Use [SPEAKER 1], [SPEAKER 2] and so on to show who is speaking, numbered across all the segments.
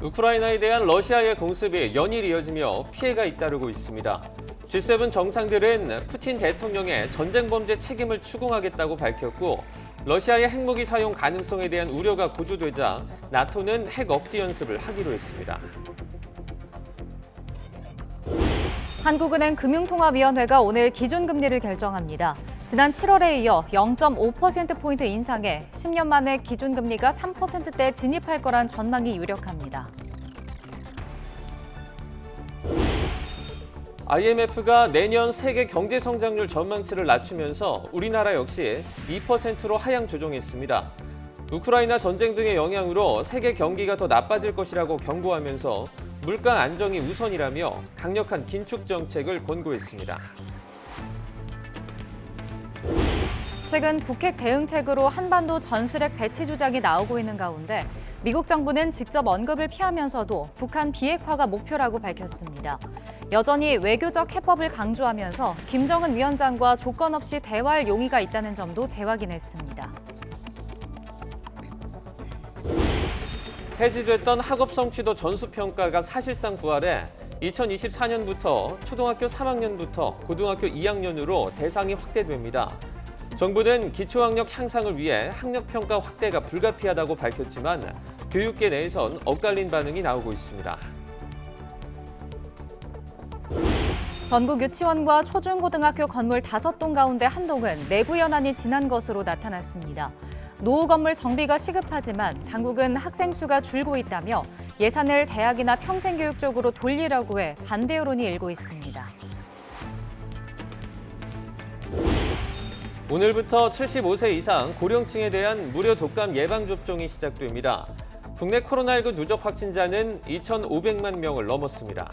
[SPEAKER 1] 우크라이나에 대한 러시아의 공습이 연일 이어지며 피해가 잇따르고 있습니다. G7 정상들은 푸틴 대통령의 전쟁 범죄 책임을 추궁하겠다고 밝혔고, 러시아의 핵무기 사용 가능성에 대한 우려가 고조되자 나토는 핵 억지 연습을 하기로 했습니다.
[SPEAKER 2] 한국은행 금융통화위원회가 오늘 기준금리를 결정합니다. 지난 7월에 이어 0.5%포인트 인상해 10년 만에 기준금리가 3%대에 진입할 거란 전망이 유력합니다.
[SPEAKER 1] IMF가 내년 세계 경제 성장률 전망치를 낮추면서 우리나라 역시 2%로 하향 조정했습니다. 우크라이나 전쟁 등의 영향으로 세계 경기가 더 나빠질 것이라고 경고하면서 물가 안정이 우선이라며 강력한 긴축 정책을 권고했습니다.
[SPEAKER 2] 최근 북핵 대응책으로 한반도 전술핵 배치 주장이 나오고 있는 가운데 미국 정부는 직접 언급을 피하면서도 북한 비핵화가 목표라고 밝혔습니다. 여전히 외교적 해법을 강조하면서 김정은 위원장과 조건 없이 대화할 용의가 있다는 점도 재확인했습니다.
[SPEAKER 1] 폐지됐던 학업 성취도 전수평가가 사실상 부활해 2024년부터 초등학교 3학년부터 고등학교 2학년으로 대상이 확대됩니다. 정부는 기초학력 향상을 위해 학력평가 확대가 불가피하다고 밝혔지만 교육계 내에선 엇갈린 반응이 나오고 있습니다.
[SPEAKER 2] 전국 유치원과 초중고등학교 건물 5동 가운데 한 동은 내부 연한이 진한 것으로 나타났습니다. 노후 건물 정비가 시급하지만 당국은 학생 수가 줄고 있다며 예산을 대학이나 평생교육 쪽으로 돌리려고 해 반대 여론이 일고 있습니다.
[SPEAKER 1] 오늘부터 75세 이상 고령층에 대한 무료 독감 예방접종이 시작됩니다. 국내 코로나19 누적 확진자는 2,500만 명을 넘었습니다.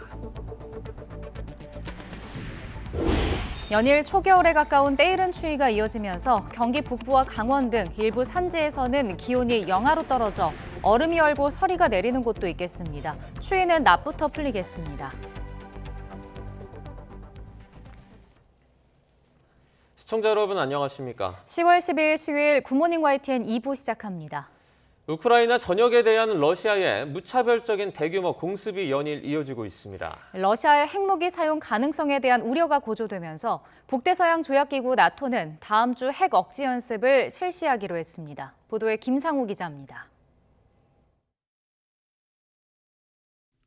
[SPEAKER 2] 연일 초겨울에 가까운 때이른 추위가 이어지면서 경기 북부와 강원 등 일부 산지에서는 기온이 영하로 떨어져 얼음이 얼고 서리가 내리는 곳도 있겠습니다. 추위는 낮부터 풀리겠습니다.
[SPEAKER 1] 시청자 여러분 안녕하십니까?
[SPEAKER 2] 10월 10일 수요일 굿모닝 YTN 2부 시작합니다.
[SPEAKER 1] 우크라이나 전역에 대한 러시아의 무차별적인 대규모 공습이 연일 이어지고 있습니다.
[SPEAKER 2] 러시아의 핵무기 사용 가능성에 대한 우려가 고조되면서 북대서양 조약기구 나토는 다음 주 핵 억지 연습을 실시하기로 했습니다. 보도에 김상우 기자입니다.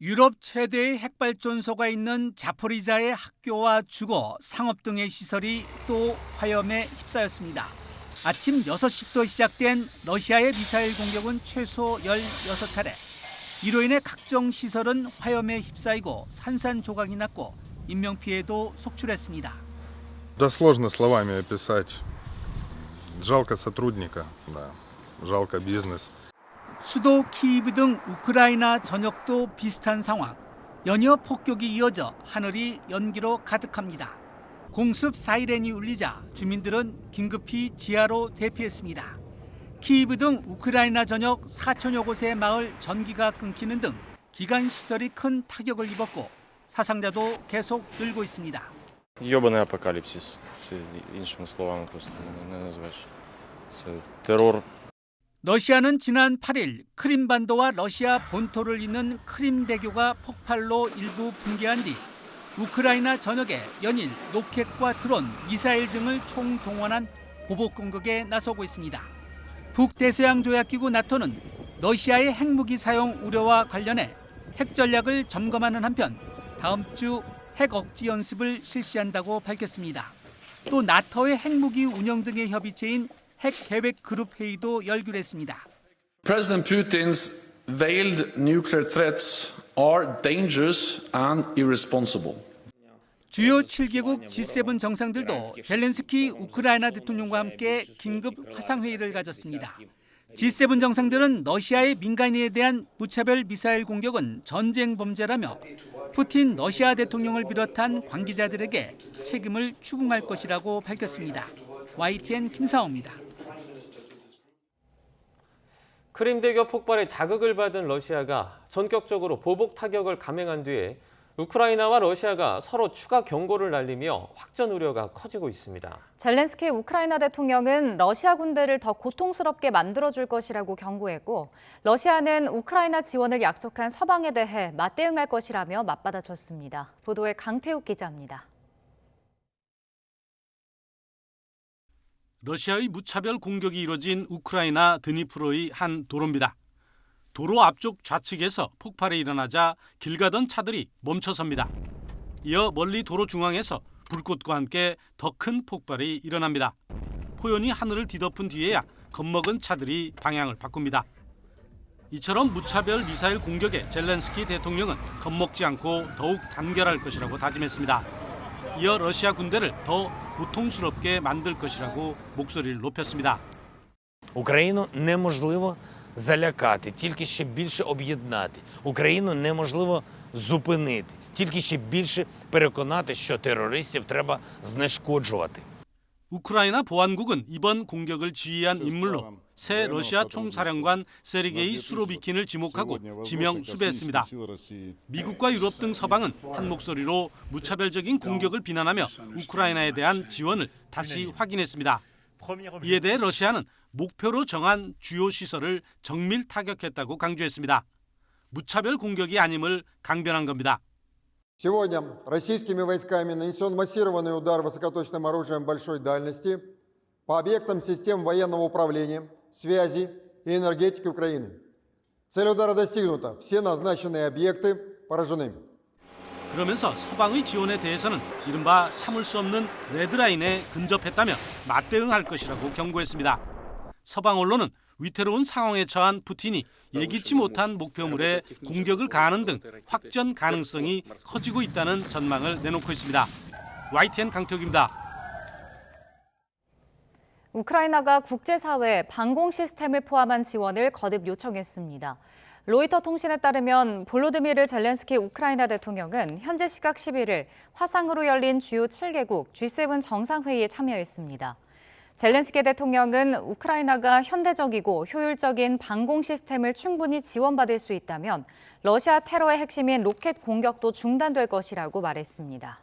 [SPEAKER 3] 유럽 최대의 핵발전소가 있는 자포리자의 학교와 주거, 상업 등의 시설이 또 화염에 휩싸였습니다. 아침 6시부터 시작된 러시아의 미사일 공격은 최소 16차례. 이로 인해 각종 시설은 화염에 휩싸이고 산산조각이 났고 인명피해도 속출했습니다.
[SPEAKER 4] Да сложно словами описать. Жалко сотрудника, да. Жалко бизнес.
[SPEAKER 3] 수도 키이브 등 우크라이나 전역도 비슷한 상황. 연이어 폭격이 이어져 하늘이 연기로 가득합니다. 공습 사이렌이 울리자 주민들은 긴급히 지하로 대피했습니다. 키이브 등 우크라이나 전역 4천여 곳의 마을 전기가 끊기는 등 기관 시설이 큰 타격을 입었고 사상자도 계속 늘고 있습니다.
[SPEAKER 5] Йобаний апокаліпсис. Це іншими словами просто не назвеш. Це терор.
[SPEAKER 3] 러시아는 지난 8일 크림반도와 러시아 본토를 잇는 크림대교가 폭발로 일부 붕괴한 뒤 우크라이나 전역에 연일 로켓과 드론, 미사일 등을 총동원한 보복 공격에 나서고 있습니다. 북대서양 조약기구 나토는 러시아의 핵무기 사용 우려와 관련해 핵 전략을 점검하는 한편 다음 주 핵 억지 연습을 실시한다고 밝혔습니다. 또 나토의 핵무기 운영 등의 협의체인 핵 계획 그룹 회의도 열기로
[SPEAKER 6] President Putin's veiled nuclear threats are dangerous and irresponsible.
[SPEAKER 3] 주요 7개국 G7 정상들도 젤렌스키 우크라이나 대통령과 함께 긴급 화상회의를 가졌습니다. G7 정상들은 러시아의 민간인에 대한 무차별 미사일 공격은 전쟁 범죄라며 푸틴 러시아 대통령을 비롯한 관계자들에게 책임을 추궁할 것이라고 밝혔습니다. YTN 김사호입니다.
[SPEAKER 1] 크림대교 폭발에 자극을 받은 러시아가 전격적으로 보복 타격을 감행한 뒤에 우크라이나와 러시아가 서로 추가 경고를 날리며 확전 우려가 커지고 있습니다.
[SPEAKER 2] 젤렌스키 우크라이나 대통령은 러시아 군대를 더 고통스럽게 만들어줄 것이라고 경고했고, 러시아는 우크라이나 지원을 약속한 서방에 대해 맞대응할 것이라며 맞받아쳤습니다. 보도에 강태욱 기자입니다.
[SPEAKER 3] 러시아의 무차별 공격이 이뤄진 우크라이나 드니프로의 한 도로입니다. 도로 앞쪽 좌측에서 폭발이 일어나자 길 가던 차들이 멈춰섭니다. 이어 멀리 도로 중앙에서 불꽃과 함께 더 큰 폭발이 일어납니다. 포연이 하늘을 뒤덮은 뒤에야 겁먹은 차들이 방향을 바꿉니다. 이처럼 무차별 미사일 공격에 젤렌스키 대통령은 겁먹지 않고 더욱 단결할 것이라고 다짐했습니다. 이어 러시아 군대를 더 고통스럽게 만들 것이라고 목소리를 높였습니다.
[SPEAKER 7] Україну неможливо залякати, тільки ще більше об'єднати. Україну неможливо зупинити, тільки ще більше переконати, що терористів треба знешкоджувати.
[SPEAKER 3] 우크라이나 보안국은 이번 공격을 지휘한 인물로 새 러시아 총사령관 세르게이 수로비킨을 지목하고 지명 수배했습니다. 미국과 유럽 등 서방은 한 목소리로 무차별적인 공격을 비난하며 우크라이나에 대한 지원을 다시 확인했습니다. 이에 대해 러시아는 목표로 정한 주요 시설을 정밀 타격했다고 강조했습니다. 무차별 공격이 아님을 강변한 겁니다.
[SPEAKER 8] Сегодня российскими войсками нанесен массированный удар высокоточным оружием большой дальности по объектам систем военного управления, связи и энергетики Украины. Цель удара достигнута. Все назначенные объекты поражены.
[SPEAKER 3] 그러면서 서방의 지원에 대해서는 이른바 참을 수 없는 레드라인에 근접했다며 맞대응할 것이라고 경고했습니다. 서방 언론은 위태로운 상황에 처한 푸틴이 예기치 못한 목표물에 공격을 가하는 등 확전 가능성이 커지고 있다는 전망을 내놓고 있습니다. YTN 강태욱입니다.
[SPEAKER 2] 우크라이나가 국제사회에 방공 시스템을 포함한 지원을 거듭 요청했습니다. 로이터 통신에 따르면 볼로드미르 젤렌스키 우크라이나 대통령은 현재 시각 11일 화상으로 열린 주요 7개국 G7 정상회의에 참여했습니다. 젤렌스키 대통령은 우크라이나가 현대적이고 효율적인 방공 시스템을 충분히 지원받을 수 있다면 러시아 테러의 핵심인 로켓 공격도 중단될 것이라고 말했습니다.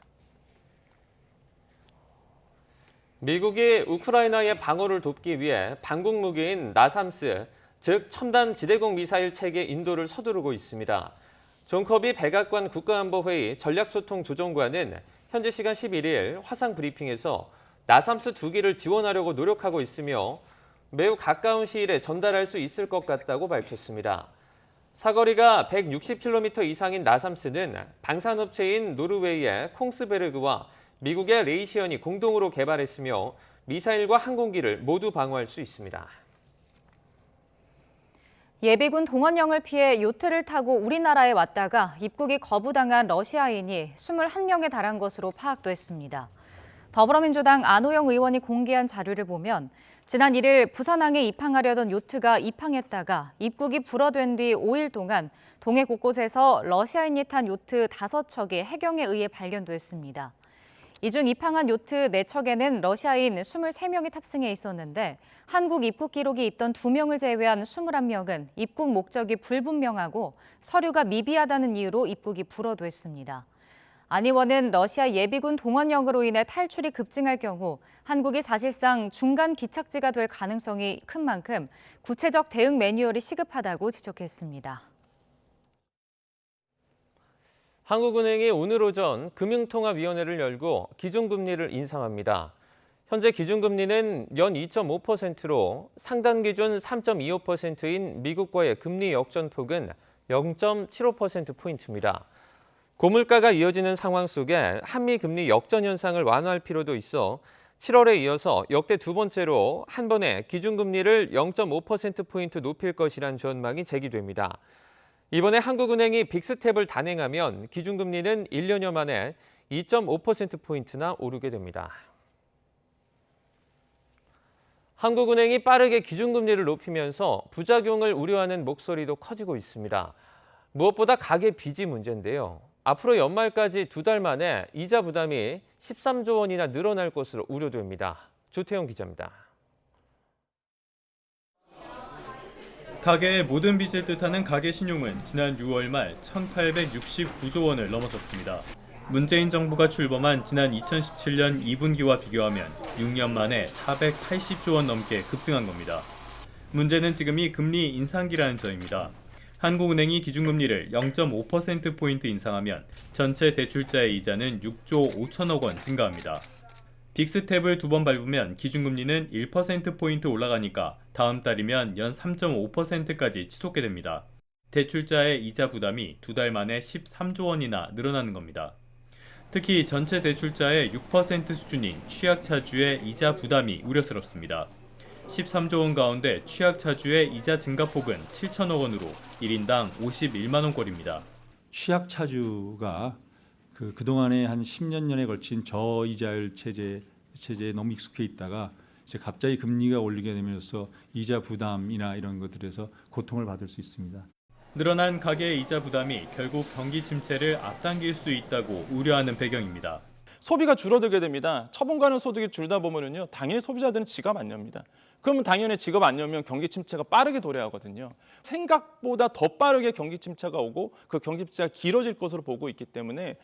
[SPEAKER 1] 미국이 우크라이나의 방어를 돕기 위해 방공 무기인 나삼스, 즉 첨단 지대공 미사일 체계 인도를 서두르고 있습니다. 존 커비 백악관 국가안보회의 전략소통조정관은 현지 시간 11일 화상 브리핑에서 나삼스 2기를 지원하려고 노력하고 있으며 매우 가까운 시일에 전달할 수 있을 것 같다고 밝혔습니다. 사거리가 160km 이상인 나삼스는 방산업체인 노르웨이의 콩스베르그와 미국의 레이시언이 공동으로 개발했으며 미사일과 항공기를 모두 방어할 수 있습니다.
[SPEAKER 2] 예비군 동원령을 피해 요트를 타고 우리나라에 왔다가 입국이 거부당한 러시아인이 21명에 달한 것으로 파악됐습니다. 더불어민주당 안호영 의원이 공개한 자료를 보면 지난 1일 부산항에 입항하려던 요트가 입항했다가 입국이 불어된 뒤 5일 동안 동해 곳곳에서 러시아인이 탄 요트 5척이 해경에 의해 발견됐습니다. 이 중 입항한 요트 4척에는 러시아인 23명이 탑승해 있었는데 한국 입국 기록이 있던 2명을 제외한 21명은 입국 목적이 불분명하고 서류가 미비하다는 이유로 입국이 불어됐습니다. 안 의원은 러시아 예비군 동원령으로 인해 탈출이 급증할 경우 한국이 사실상 중간 기착지가 될 가능성이 큰 만큼 구체적 대응 매뉴얼이 시급하다고 지적했습니다.
[SPEAKER 1] 한국은행이 오늘 오전 금융통화위원회를 열고 기준금리를 인상합니다. 현재 기준금리는 연 2.5%로 상단 기준 3.25%인 미국과의 금리 역전폭은 0.75%포인트입니다. 고물가가 이어지는 상황 속에 한미 금리 역전 현상을 완화할 필요도 있어 7월에 이어서 역대 2번째로 한 번에 기준금리를 0.5%포인트 높일 것이란 전망이 제기됩니다. 이번에 한국은행이 빅스텝을 단행하면 기준금리는 1년여 만에 2.5%포인트나 오르게 됩니다. 한국은행이 빠르게 기준금리를 높이면서 부작용을 우려하는 목소리도 커지고 있습니다. 무엇보다 가계 빚이 문제인데요. 앞으로 연말까지 2달 만에 이자 부담이 13조 원이나 늘어날 것으로 우려됩니다. 조태영 기자입니다.
[SPEAKER 9] 가계의 모든 빚을 뜻하는 가계신용은 지난 6월 말 1,869조 원을 넘어섰습니다. 문재인 정부가 출범한 지난 2017년 2분기와 비교하면 6년 만에 480조 원 넘게 급증한 겁니다. 문제는 지금이 금리 인상기라는 점입니다. 한국은행이 기준금리를 0.5%포인트 인상하면 전체 대출자의 이자는 6조 5천억 원 증가합니다. 빅스텝을 2번 밟으면 기준금리는 1%포인트 올라가니까 다음 달이면 연 3.5%까지 치솟게 됩니다. 대출자의 이자 부담이 2달 만에 13조 원이나 늘어나는 겁니다. 특히 전체 대출자의 6% 수준인 취약차주의 이자 부담이 우려스럽습니다. 13조 원 가운데 취약차주의 이자 증가폭은 7천억 원으로 1인당 51만 원꼴입니다.
[SPEAKER 10] 취약차주가 그동안에 한 10년 년에 걸친 저이자율 체제에 너무 익숙해 있다가 이제 갑자기 금리가 올리게 되면서 이자 부담이나 이런 것들에서 고통을 받을 수 있습니다.
[SPEAKER 9] 늘어난 가계의 이자 부담이 결국 경기 침체를 앞당길 수 있다고 우려하는 배경입니다.
[SPEAKER 11] 소비가 줄어들게 됩니다. 처분 가능 소득이 줄다 보면은요, 당연히 소비자들은 지갑 안 엽니다. 그러면 당연히 지갑 안 열면 경기 침체가 빠르게 도래하거든요. 생각보다 더 빠르게 경기 침체가 오고 그 경기 침체가 길어질 것으로 보고 있기 때문에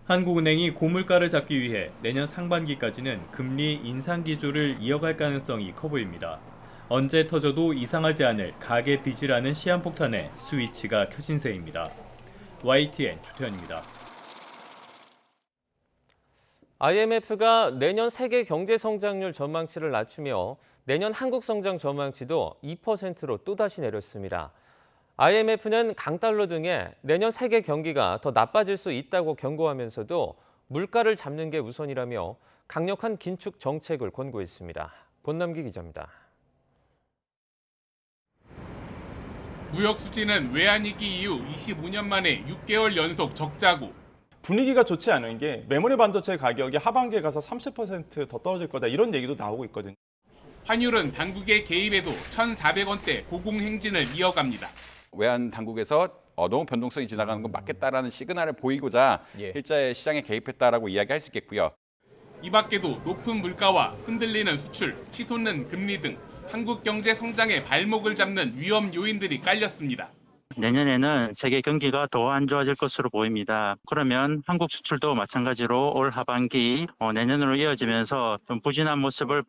[SPEAKER 9] 한국은행이 고물가를 잡기 위해 내년 상반기까지는 금리 인상 기조를 이어갈 가능성이 커 보입니다. 언제 터져도 이상하지 않을 가계 빚이라는 시한폭탄에 스위치가 켜진 셈입니다. YTN 조태현입니다.
[SPEAKER 1] IMF가 내년 세계 경제 성장률 전망치를 낮추며 내년 한국 성장 전망치도 2%로 또다시 내렸습니다. IMF는 강달러 등의 내년 세계 경기가 더 나빠질 수 있다고 경고하면서도 물가를 잡는 게 우선이라며 강력한 긴축 정책을 권고했습니다. 본남기 기자입니다.
[SPEAKER 12] 무역 수지는 외환위기 이후 25년 만에 6개월 연속 적자고
[SPEAKER 11] 분위기가 좋지 않은 게 메모리 반도체 가격이 하반기에 가서 30% 더 떨어질 거다 이런 얘기도 나오고 있거든요.
[SPEAKER 12] 환율은 당국의 개입에도 1,400원대 고공행진을 이어갑니다.
[SPEAKER 13] 외환 당국에서 너무 변동성이 지나가는 건 맞겠다라는 시그널을 보이고자 일자의 시장에 개입했다라고 이야기할 수 있겠고요.
[SPEAKER 12] 이 밖에도 높은 물가와 흔들리는 수출, 치솟는 금리 등 한국 경제 성장의 발목을 잡는 위험 요인들이 깔렸습니다.
[SPEAKER 14] 내년에는 세계 경기가 더 안 좋아질 것으로 보입니다. 그러면 한국 수출도 마찬가지로 올 하반기 내년으로 이어지면서 좀 부진한 모습을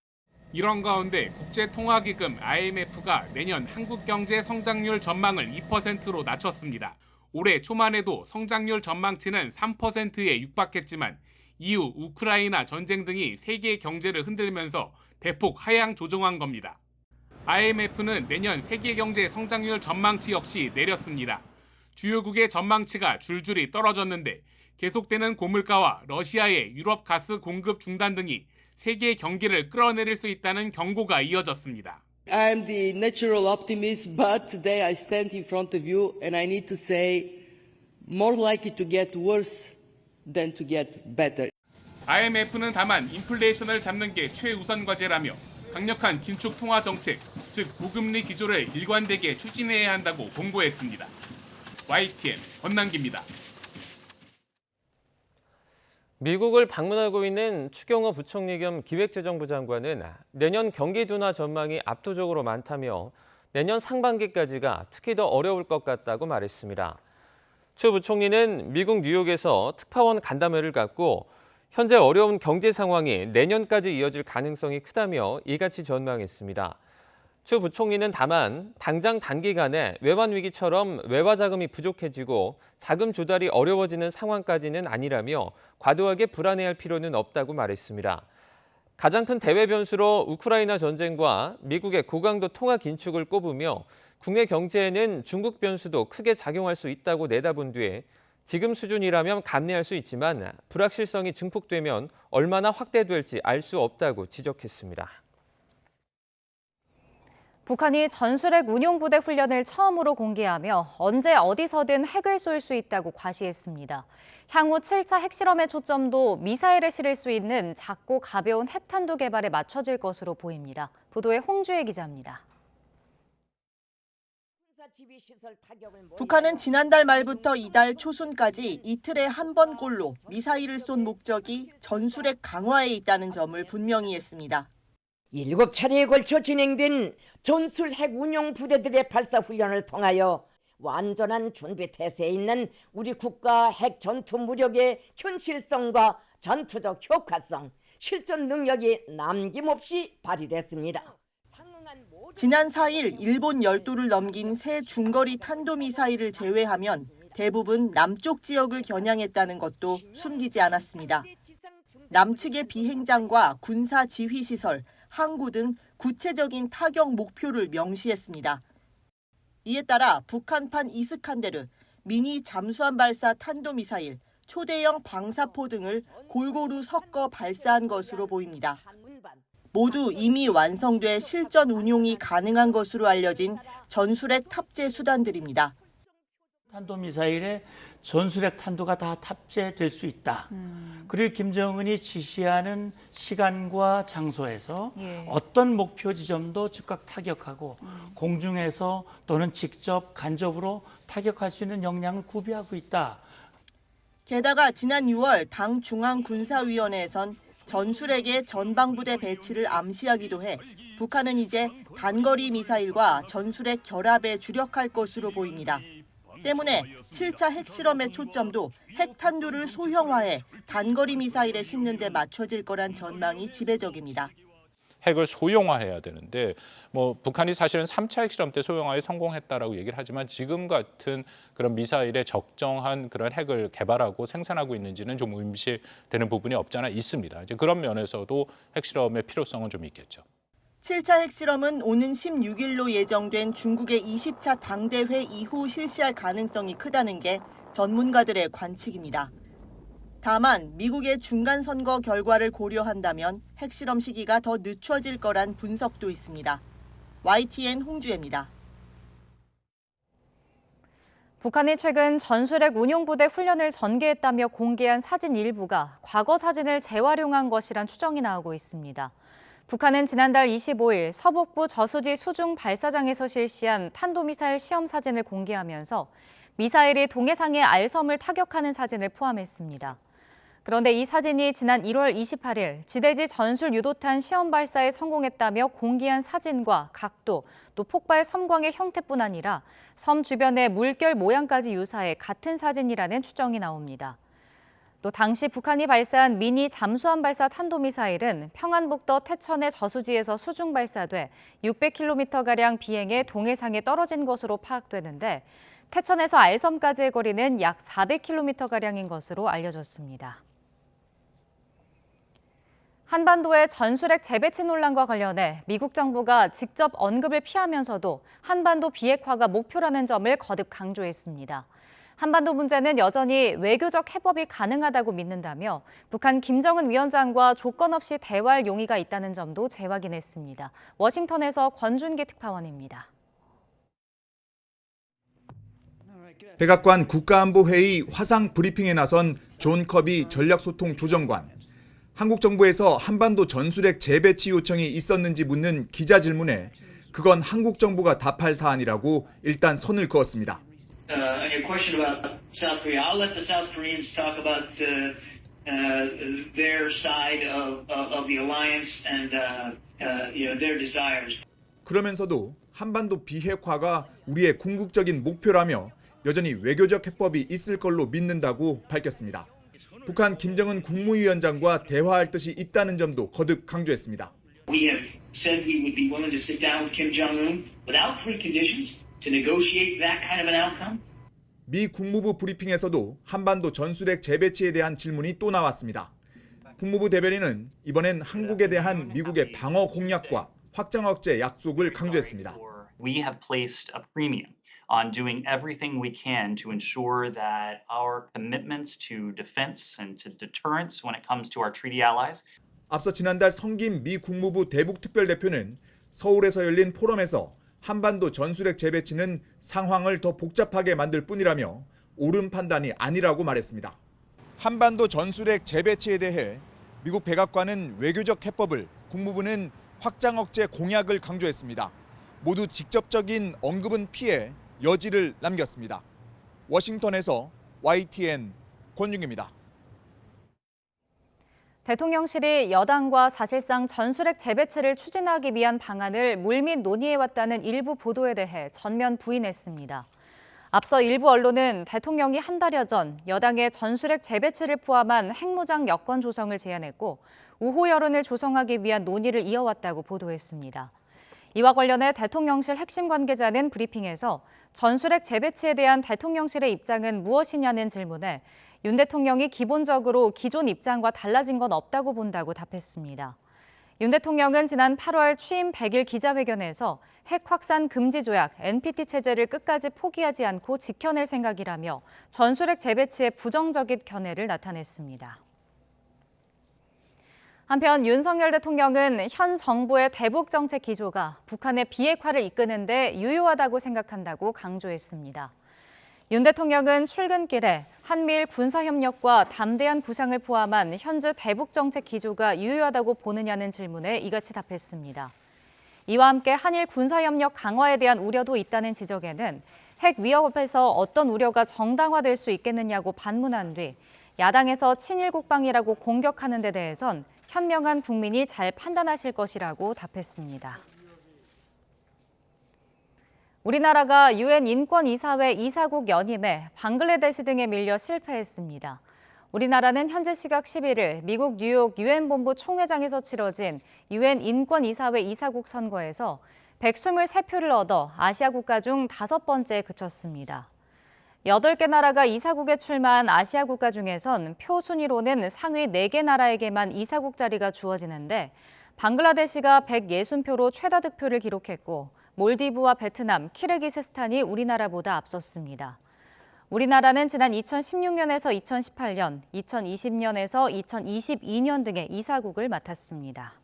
[SPEAKER 12] 이런 가운데 국제통화기금 IMF가 내년 한국 경제 성장률 전망을 2%로 낮췄습니다. 올해 초만 해도 성장률 전망치는 3%에 육박했지만 이후 우크라이나 전쟁 등이 세계 경제를 흔들면서 대폭 하향 조정한 겁니다. IMF는 내년 세계 경제 성장률 전망치 역시 내렸습니다. 주요국의 전망치가 줄줄이 떨어졌는데 계속되는 고물가와 러시아의 유럽 가스 공급 중단 등이 세계 경기를 끌어내릴 수 있다는 경고가 이어졌습니다.
[SPEAKER 15] I am the natural optimist, but today I stand in front of you and I need to say more likely to get worse than to get better.
[SPEAKER 12] IMF는 다만 인플레이션을 잡는 게 최우선 과제라며 강력한 긴축 통화 정책, 즉 고금리 기조를 일관되게 추진해야 한다고 공고했습니다. YTN 권남기입니다.
[SPEAKER 1] 미국을 방문하고 있는 추경호 부총리 겸 기획재정부 장관은 내년 경기 둔화 전망이 압도적으로 많다며 내년 상반기까지가 특히 더 어려울 것 같다고 말했습니다. 추 부총리는 미국 뉴욕에서 특파원 간담회를 갖고 현재 어려운 경제 상황이 내년까지 이어질 가능성이 크다며 이같이 전망했습니다. 추 부총리는 다만 당장 단기간에 외환 위기처럼 외화 자금이 부족해지고 자금 조달이 어려워지는 상황까지는 아니라며 과도하게 불안해할 필요는 없다고 말했습니다. 가장 큰 대외 변수로 우크라이나 전쟁과 미국의 고강도 통화 긴축을 꼽으며 국내 경제에는 중국 변수도 크게 작용할 수 있다고 내다본 뒤에 지금 수준이라면 감내할 수 있지만 불확실성이 증폭되면 얼마나 확대될지 알 수 없다고 지적했습니다.
[SPEAKER 2] 북한이 전술핵 운용부대 훈련을 처음으로 공개하며 언제 어디서든 핵을 쏠 수 있다고 과시했습니다. 향후 7차 핵실험의 초점도 미사일에 실을 수 있는 작고 가벼운 핵탄두 개발에 맞춰질 것으로 보입니다. 보도에 홍주혜 기자입니다.
[SPEAKER 16] 북한은 지난달 말부터 이달 초순까지 이틀에 한 번꼴로 미사일을 쏜 목적이 전술핵 강화에 있다는 점을 분명히 했습니다.
[SPEAKER 17] 7차례에 걸쳐 진행된 전술 핵 운용 부대들의 발사 훈련을 통하여 완전한 준비 태세에 있는 우리 국가 핵 전투 무력의 현실성과 전투적 효과성, 실전 능력이 남김없이 발휘됐습니다.
[SPEAKER 16] 지난 4일 일본 열도를 넘긴 새 중거리 탄도미사일을 제외하면 대부분 남쪽 지역을 겨냥했다는 것도 숨기지 않았습니다. 남측의 비행장과 군사 지휘시설, 항구 등 구체적인 타격 목표를 명시했습니다. 이에 따라 북한판 이스칸데르, 미니 잠수함 발사 탄도미사일, 초대형 방사포 등을 골고루 섞어 발사한 것으로 보입니다. 모두 이미 완성돼 실전 운용이 가능한 것으로 알려진 전술핵 탑재 수단들입니다.
[SPEAKER 18] 탄도미사일에 전술핵 탄도가 다 탑재될 수 있다. 그리고 김정은이 지시하는 시간과 장소에서 어떤 목표 지점도 즉각 타격하고 공중에서 또는 직접 간접으로 타격할 수 있는 역량을 구비하고 있다.
[SPEAKER 16] 게다가 지난 6월 당 중앙군사위원회에선 전술핵의 전방부대 배치를 암시하기도 해 북한은 이제 단거리 미사일과 전술핵 결합에 주력할 것으로 보입니다. 때문에 7차 핵실험의 초점도 핵탄두를 소형화해 단거리 미사일에 싣는 데 맞춰질 거란 전망이 지배적입니다.
[SPEAKER 19] 핵을 소형화해야 되는데 북한이 사실은 3차 핵실험 때 소형화에 성공했다라고 얘기를 하지만 지금 같은 그런 미사일에 적정한 그런 핵을 개발하고 생산하고 있는지는 좀 의심되는 부분이 없지 않아 있습니다. 이제 그런 면에서도 핵실험의 필요성은 좀 있겠죠.
[SPEAKER 16] 7차 핵실험은 오는 16일로 예정된 중국의 20차 당대회 이후 실시할 가능성이 크다는 게 전문가들의 관측입니다. 다만 미국의 중간선거 결과를 고려한다면 핵실험 시기가 더 늦춰질 거란 분석도 있습니다. YTN 홍주혜입니다.
[SPEAKER 2] 북한이 최근 전술핵 운용부대 훈련을 전개했다며 공개한 사진 일부가 과거 사진을 재활용한 것이란 추정이 나오고 있습니다. 북한은 지난달 25일 서북부 저수지 수중 발사장에서 실시한 탄도미사일 시험 사진을 공개하면서 미사일이 동해상의 알섬을 타격하는 사진을 포함했습니다. 그런데 이 사진이 지난 1월 28일 지대지 전술 유도탄 시험 발사에 성공했다며 공개한 사진과 각도, 또 폭발 섬광의 형태뿐 아니라 섬 주변의 물결 모양까지 유사해 같은 사진이라는 추정이 나옵니다. 또 당시 북한이 발사한 미니 잠수함 발사 탄도미사일은 평안북도 태천의 저수지에서 수중 발사돼 600km가량 비행해 동해상에 떨어진 것으로 파악되는데 태천에서 알섬까지의 거리는 약 400km가량인 것으로 알려졌습니다. 한반도의 전술핵 재배치 논란과 관련해 미국 정부가 직접 언급을 피하면서도 한반도 비핵화가 목표라는 점을 거듭 강조했습니다. 한반도 문제는 여전히 외교적 해법이 가능하다고 믿는다며 북한 김정은 위원장과 조건 없이 대화할 용의가 있다는 점도 재확인했습니다. 워싱턴에서 권준기 특파원입니다.
[SPEAKER 20] 백악관 국가안보회의 화상 브리핑에 나선 존 커비 전략소통조정관. 한국 정부에서 한반도 전술핵 재배치 요청이 있었는지 묻는 기자 질문에 그건 한국 정부가 답할 사안이라고 일단 선을 그었습니다.
[SPEAKER 21] On your question about South Korea, I'll let the South Koreans talk about their side of the alliance and their desires.
[SPEAKER 20] 그러면서도 한반도 비핵화가 우리의 궁극적인 목표라며 여전히 외교적 해법이 있을 걸로 믿는다고 밝혔습니다. 북한 김정은 국무위원장과 대화할 뜻이 있다는 점도 거듭 강조했습니다.
[SPEAKER 21] We have said we would be willing to sit down with Kim Jong-un without preconditions to negotiate that kind of an outcome.
[SPEAKER 20] 미 국무부 브리핑에서도 한반도 전술핵 재배치에 대한 질문이 또 나왔습니다. 국무부 대변인은 이번엔 한국에 대한 미국의 방어 공약과 확장 억제 약속을 강조했습니다.
[SPEAKER 22] We have placed a premium on doing everything we can to ensure that our commitments to defense and to deterrence when it comes to our treaty allies.
[SPEAKER 20] 앞서 지난달 성김 미 국무부 대북 특별대표는 서울에서 열린 포럼에서 한반도 전술핵 재배치는 상황을 더 복잡하게 만들 뿐이라며 옳은 판단이 아니라고 말했습니다. 한반도 전술핵 재배치에 대해 미국 백악관은 외교적 해법을, 국무부는 확장 억제 공약을 강조했습니다. 모두 직접적인 언급은 피해 여지를 남겼습니다. 워싱턴에서 YTN 권윤기입니다.
[SPEAKER 2] 대통령실이 여당과 사실상 전술핵 재배치를 추진하기 위한 방안을 물밑 논의해왔다는 일부 보도에 대해 전면 부인했습니다. 앞서 일부 언론은 대통령이 한 달여 전 여당의 전술핵 재배치를 포함한 핵무장 여건 조성을 제안했고 우호 여론을 조성하기 위한 논의를 이어왔다고 보도했습니다. 이와 관련해 대통령실 핵심 관계자는 브리핑에서 전술핵 재배치에 대한 대통령실의 입장은 무엇이냐는 질문에 윤 대통령이 기본적으로 기존 입장과 달라진 건 없다고 본다고 답했습니다. 윤 대통령은 지난 8월 취임 100일 기자회견에서 핵 확산 금지 조약 NPT 체제를 끝까지 포기하지 않고 지켜낼 생각이라며 전술핵 재배치에 부정적인 견해를 나타냈습니다. 한편 윤석열 대통령은 현 정부의 대북 정책 기조가 북한의 비핵화를 이끄는 데 유효하다고 생각한다고 강조했습니다. 윤 대통령은 출근길에 한미일 군사협력과 담대한 구상을 포함한 현재 대북 정책 기조가 유효하다고 보느냐는 질문에 이같이 답했습니다. 이와 함께 한일 군사협력 강화에 대한 우려도 있다는 지적에는 핵 위협에서 어떤 우려가 정당화될 수 있겠느냐고 반문한 뒤 야당에서 친일 국방이라고 공격하는 데 대해선 현명한 국민이 잘 판단하실 것이라고 답했습니다. 우리나라가 유엔 인권이사회 이사국 연임에 방글라데시 등에 밀려 실패했습니다. 우리나라는 현재 시각 11일 미국 뉴욕 유엔 본부 총회장에서 치러진 유엔 인권이사회 이사국 선거에서 123표를 얻어 아시아 국가 중 5번째에 그쳤습니다. 8개 나라가 이사국에 출마한 아시아 국가 중에선 표 순위로는 상위 4개 나라에게만 이사국 자리가 주어지는데 방글라데시가 160표로 최다 득표를 기록했고 몰디브와 베트남, 키르기스스탄이 우리나라보다 앞섰습니다. 우리나라는 지난 2016년에서 2018년, 2020년에서 2022년 등의 이사국을 맡았습니다.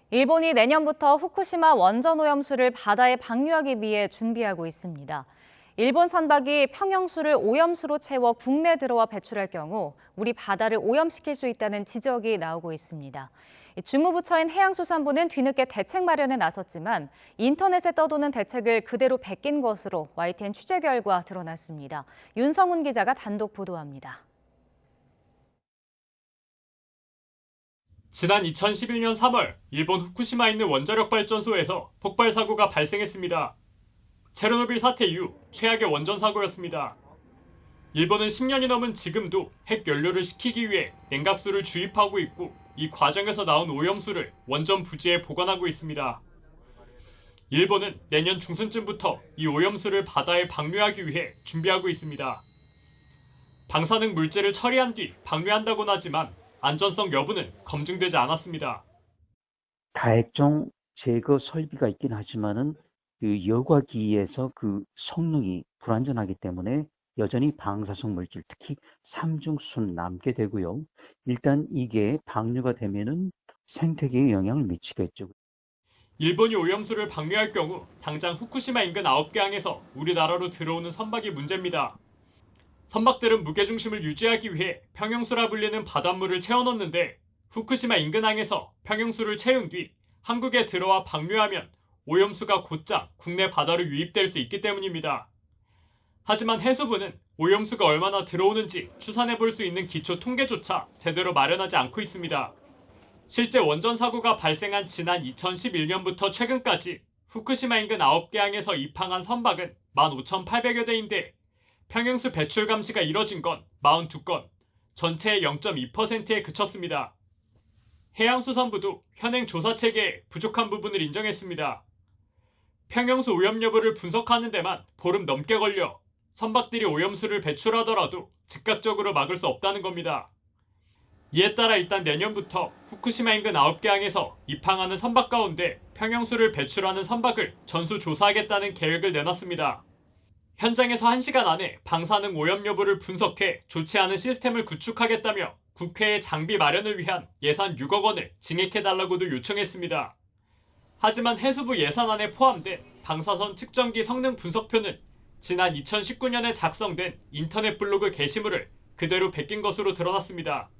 [SPEAKER 2] 일본이 내년부터 후쿠시마 원전 오염수를 바다에 방류하기 위해 준비하고 있습니다. 일본 선박이 평형수를 오염수로 채워 국내에 들어와 배출할 경우 우리 바다를 오염시킬 수 있다는 지적이 나오고 있습니다. 주무부처인 해양수산부는 뒤늦게 대책 마련에 나섰지만 인터넷에 떠도는 대책을 그대로 베낀 것으로 YTN 취재 결과 드러났습니다. 윤성훈 기자가 단독 보도합니다.
[SPEAKER 9] 지난 2011년 3월 일본 후쿠시마에 있는 원자력 발전소에서 폭발 사고가 발생했습니다. 체르노빌 사태 이후 최악의 원전 사고였습니다. 일본은 10년이 넘은 지금도 핵 연료를 식히기 위해 냉각수를 주입하고 있고 이 과정에서 나온 오염수를 원전 부지에 보관하고 있습니다. 일본은 내년 중순쯤부터 이 오염수를 바다에 방류하기 위해 준비하고 있습니다. 방사능 물질을 처리한 뒤 방류한다고는 하지만 안전성 여부는 검증되지 않았습니다.
[SPEAKER 4] 다액종 제거 설비가 있긴 하지만은 그 여과기에서 그 성능이 불안전하기 때문에 여전히 방사성 물질, 특히 삼중수는 남게 되고요. 일단 이게 방류가 되면은 생태계에 영향을 미치겠죠.
[SPEAKER 9] 일본이 오염수를 방류할 경우 당장 후쿠시마 인근 9개 항에서 우리나라로 들어오는 선박이 문제입니다. 선박들은 무게중심을 유지하기 위해 평형수라 불리는 바닷물을 채워넣는데 후쿠시마 인근 항에서 평형수를 채운 뒤 한국에 들어와 방류하면 오염수가 곧장 국내 바다로 유입될 수 있기 때문입니다. 하지만 해수부는 오염수가 얼마나 들어오는지 추산해 볼 수 있는 기초 통계조차 제대로 마련하지 않고 있습니다. 실제 원전 사고가 발생한 지난 2011년부터 최근까지 후쿠시마 인근 9개 항에서 입항한 선박은 15,800여 대인데 평형수 배출 감시가 이뤄진 건 42건, 전체의 0.2%에 그쳤습니다. 해양수산부도 현행 조사 체계에 부족한 부분을 인정했습니다. 평형수 오염 여부를 분석하는 데만 보름 넘게 걸려 선박들이 오염수를 배출하더라도 즉각적으로 막을 수 없다는 겁니다. 이에 따라 일단 내년부터 후쿠시마 인근 9개 항에서 입항하는 선박 가운데 평형수를 배출하는 선박을 전수 조사하겠다는 계획을 내놨습니다. 현장에서 1시간 안에 방사능 오염 여부를 분석해 조치하는 시스템을 구축하겠다며 국회에 장비 마련을 위한 예산 6억 원을 증액해달라고도 요청했습니다. 하지만 해수부 예산안에 포함된 방사선 측정기 성능 분석표는 지난 2019년에 작성된 인터넷 블로그 게시물을 그대로 베낀 것으로 드러났습니다.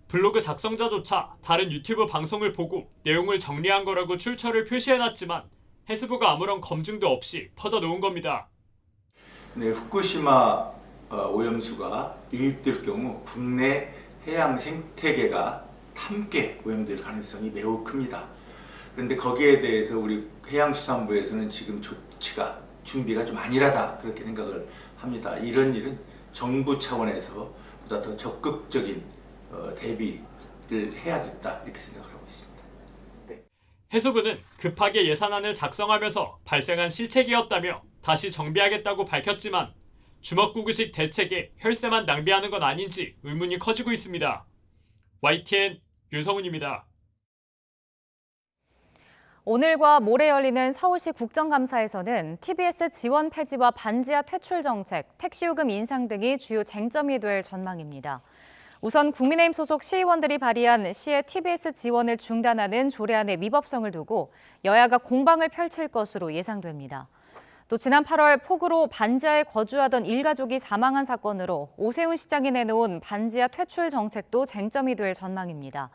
[SPEAKER 9] 블로그 작성자조차 다른 유튜브 방송을 보고 내용을 정리한 거라고 출처를 표시해놨지만 해수부가 아무런 검증도 없이 퍼져놓은 겁니다.
[SPEAKER 5] 네, 후쿠시마 오염수가 유입될 경우 국내 해양 생태계가 함께 오염될 가능성이 매우 큽니다. 그런데 거기에 대해서 우리 해양수산부에서는 지금 조치가 준비가 좀 안일하다 그렇게 생각을 합니다. 이런 일은 정부 차원에서 보다 더 적극적인 대비를 해야겠다 이렇게 생각을 하고 있습니다.
[SPEAKER 6] 해수부는 급하게 예산안을 작성하면서 발생한 실책이었다며 다시 정비하겠다고 밝혔지만 주먹구구식 대책에 혈세만 낭비하는 건 아닌지 의문이 커지고 있습니다. YTN 윤성훈입니다.
[SPEAKER 2] 오늘과 모레 열리는 서울시 국정감사에서는 TBS 지원 폐지와 반지하 퇴출 정책, 택시요금 인상 등이 주요 쟁점이 될 전망입니다. 우선 국민의힘 소속 시의원들이 발의한 시의 TBS 지원을 중단하는 조례안의 위법성을 두고 여야가 공방을 펼칠 것으로 예상됩니다. 또 지난 8월 폭우로 반지하에 거주하던 일가족이 사망한 사건으로 오세훈 시장이 내놓은 반지하 퇴출 정책도 쟁점이 될 전망입니다.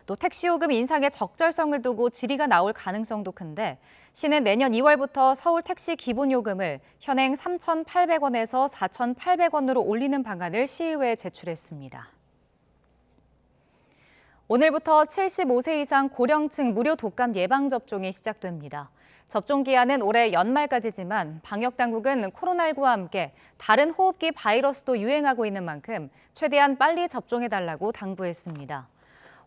[SPEAKER 2] 또 택시요금 인상의 적절성을 두고 질의가 나올 가능성도 큰데 시는 내년 2월부터 서울 택시 기본요금을 현행 3,800원에서 4,800원으로 올리는 방안을 시의회에 제출했습니다. 오늘부터 75세 이상 고령층 무료 독감 예방접종이 시작됩니다. 접종 기한은 올해 연말까지지만 방역당국은 코로나19와 함께 다른 호흡기 바이러스도 유행하고 있는 만큼 최대한 빨리 접종해달라고 당부했습니다.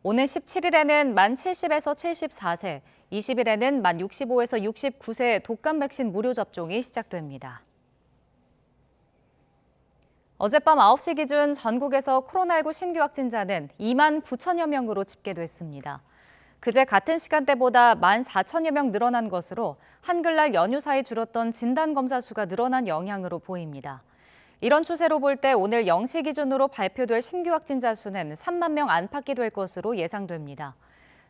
[SPEAKER 2] 오는 17일에는 만 70에서 74세, 20일에는 만 65에서 69세 독감 백신 무료 접종이 시작됩니다. 어젯밤 9시 기준 전국에서 코로나19 신규 확진자는 2만 9천여 명으로 집계됐습니다. 그제 같은 시간대보다 1만 4천여 명 늘어난 것으로 한글날 연휴 사이 줄었던 진단검사 수가 늘어난 영향으로 보입니다. 이런 추세로 볼 때 오늘 0시 기준으로 발표될 신규 확진자 수는 3만 명 안팎이 될 것으로 예상됩니다.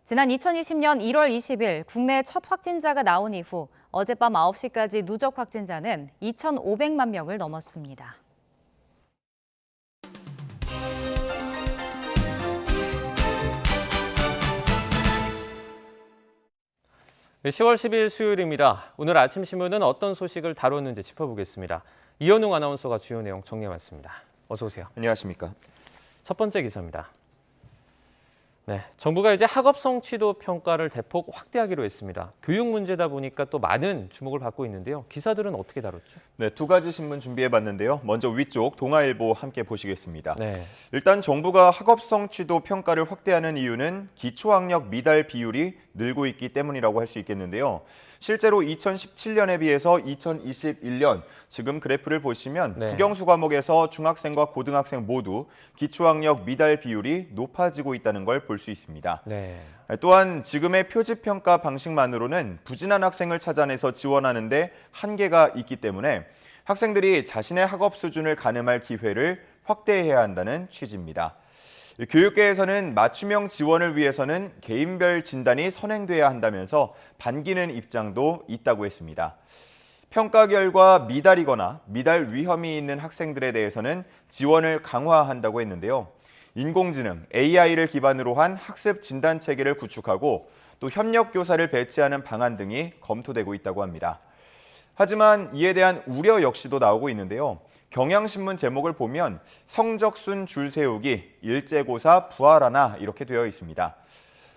[SPEAKER 2] 지난 2020년 1월 20일 국내 첫 확진자가 나온 이후 어젯밤 9시까지 누적 확진자는 2,500만 명을 넘었습니다.
[SPEAKER 1] 10월 10일 수요일입니다. 오늘 아침 신문은 어떤 소식을 다뤘는지 짚어보겠습니다. 이현웅 아나운서가 주요 내용 정리해왔습니다. 어서 오세요.
[SPEAKER 23] 안녕하십니까.
[SPEAKER 1] 첫 번째 기사입니다. 네, 정부가 이제 학업 성취도 평가를 대폭 확대하기로 했습니다. 교육 문제다 보니까 또 많은 주목을 받고 있는데요. 기사들은 어떻게 다뤘죠?
[SPEAKER 23] 네, 두 가지 신문 준비해봤는데요. 먼저 위쪽 동아일보 함께 보시겠습니다.
[SPEAKER 1] 네.
[SPEAKER 23] 일단 정부가 학업 성취도 평가를 확대하는 이유는 기초학력 미달 비율이 늘고 있기 때문이라고 할 수 있겠는데요. 실제로 2017년에 비해서 2021년 지금 그래프를 보시면 국영수 과목에서 중학생과 고등학생 모두 기초학력 미달 비율이 높아지고 있다는 걸 볼 수 있습니다.
[SPEAKER 1] 네.
[SPEAKER 23] 또한 지금의 표지평가 방식만으로는 부진한 학생을 찾아내서 지원하는데 한계가 있기 때문에 학생들이 자신의 학업 수준을 가늠할 기회를 확대해야 한다는 취지입니다. 교육계에서는 맞춤형 지원을 위해서는 개인별 진단이 선행돼야 한다면서 반기는 입장도 있다고 했습니다. 평가 결과 미달이거나 미달 위험이 있는 학생들에 대해서는 지원을 강화한다고 했는데요. 인공지능, AI를 기반으로 한 학습 진단 체계를 구축하고 또 협력 교사를 배치하는 방안 등이 검토되고 있다고 합니다. 하지만 이에 대한 우려 역시도 나오고 있는데요. 경향신문 제목을 보면 성적순 줄 세우기, 일제고사 부활하나 이렇게 되어 있습니다.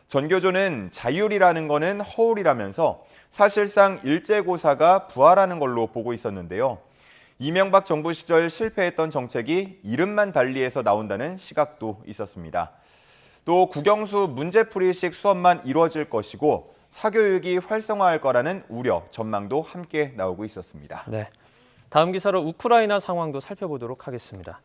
[SPEAKER 23] 전교조는 자율이라는 거는 허울이라면서 사실상 일제고사가 부활하는 걸로 보고 있었는데요. 이명박 정부 시절 실패했던 정책이 이름만 달리해서 나온다는 시각도 있었습니다. 또 국영수 문제풀이식 수업만 이루어질 것이고 사교육이 활성화할 거라는 우려, 전망도 함께 나오고 있었습니다.
[SPEAKER 1] 네, 다음 기사로 우크라이나 상황도 살펴보도록 하겠습니다.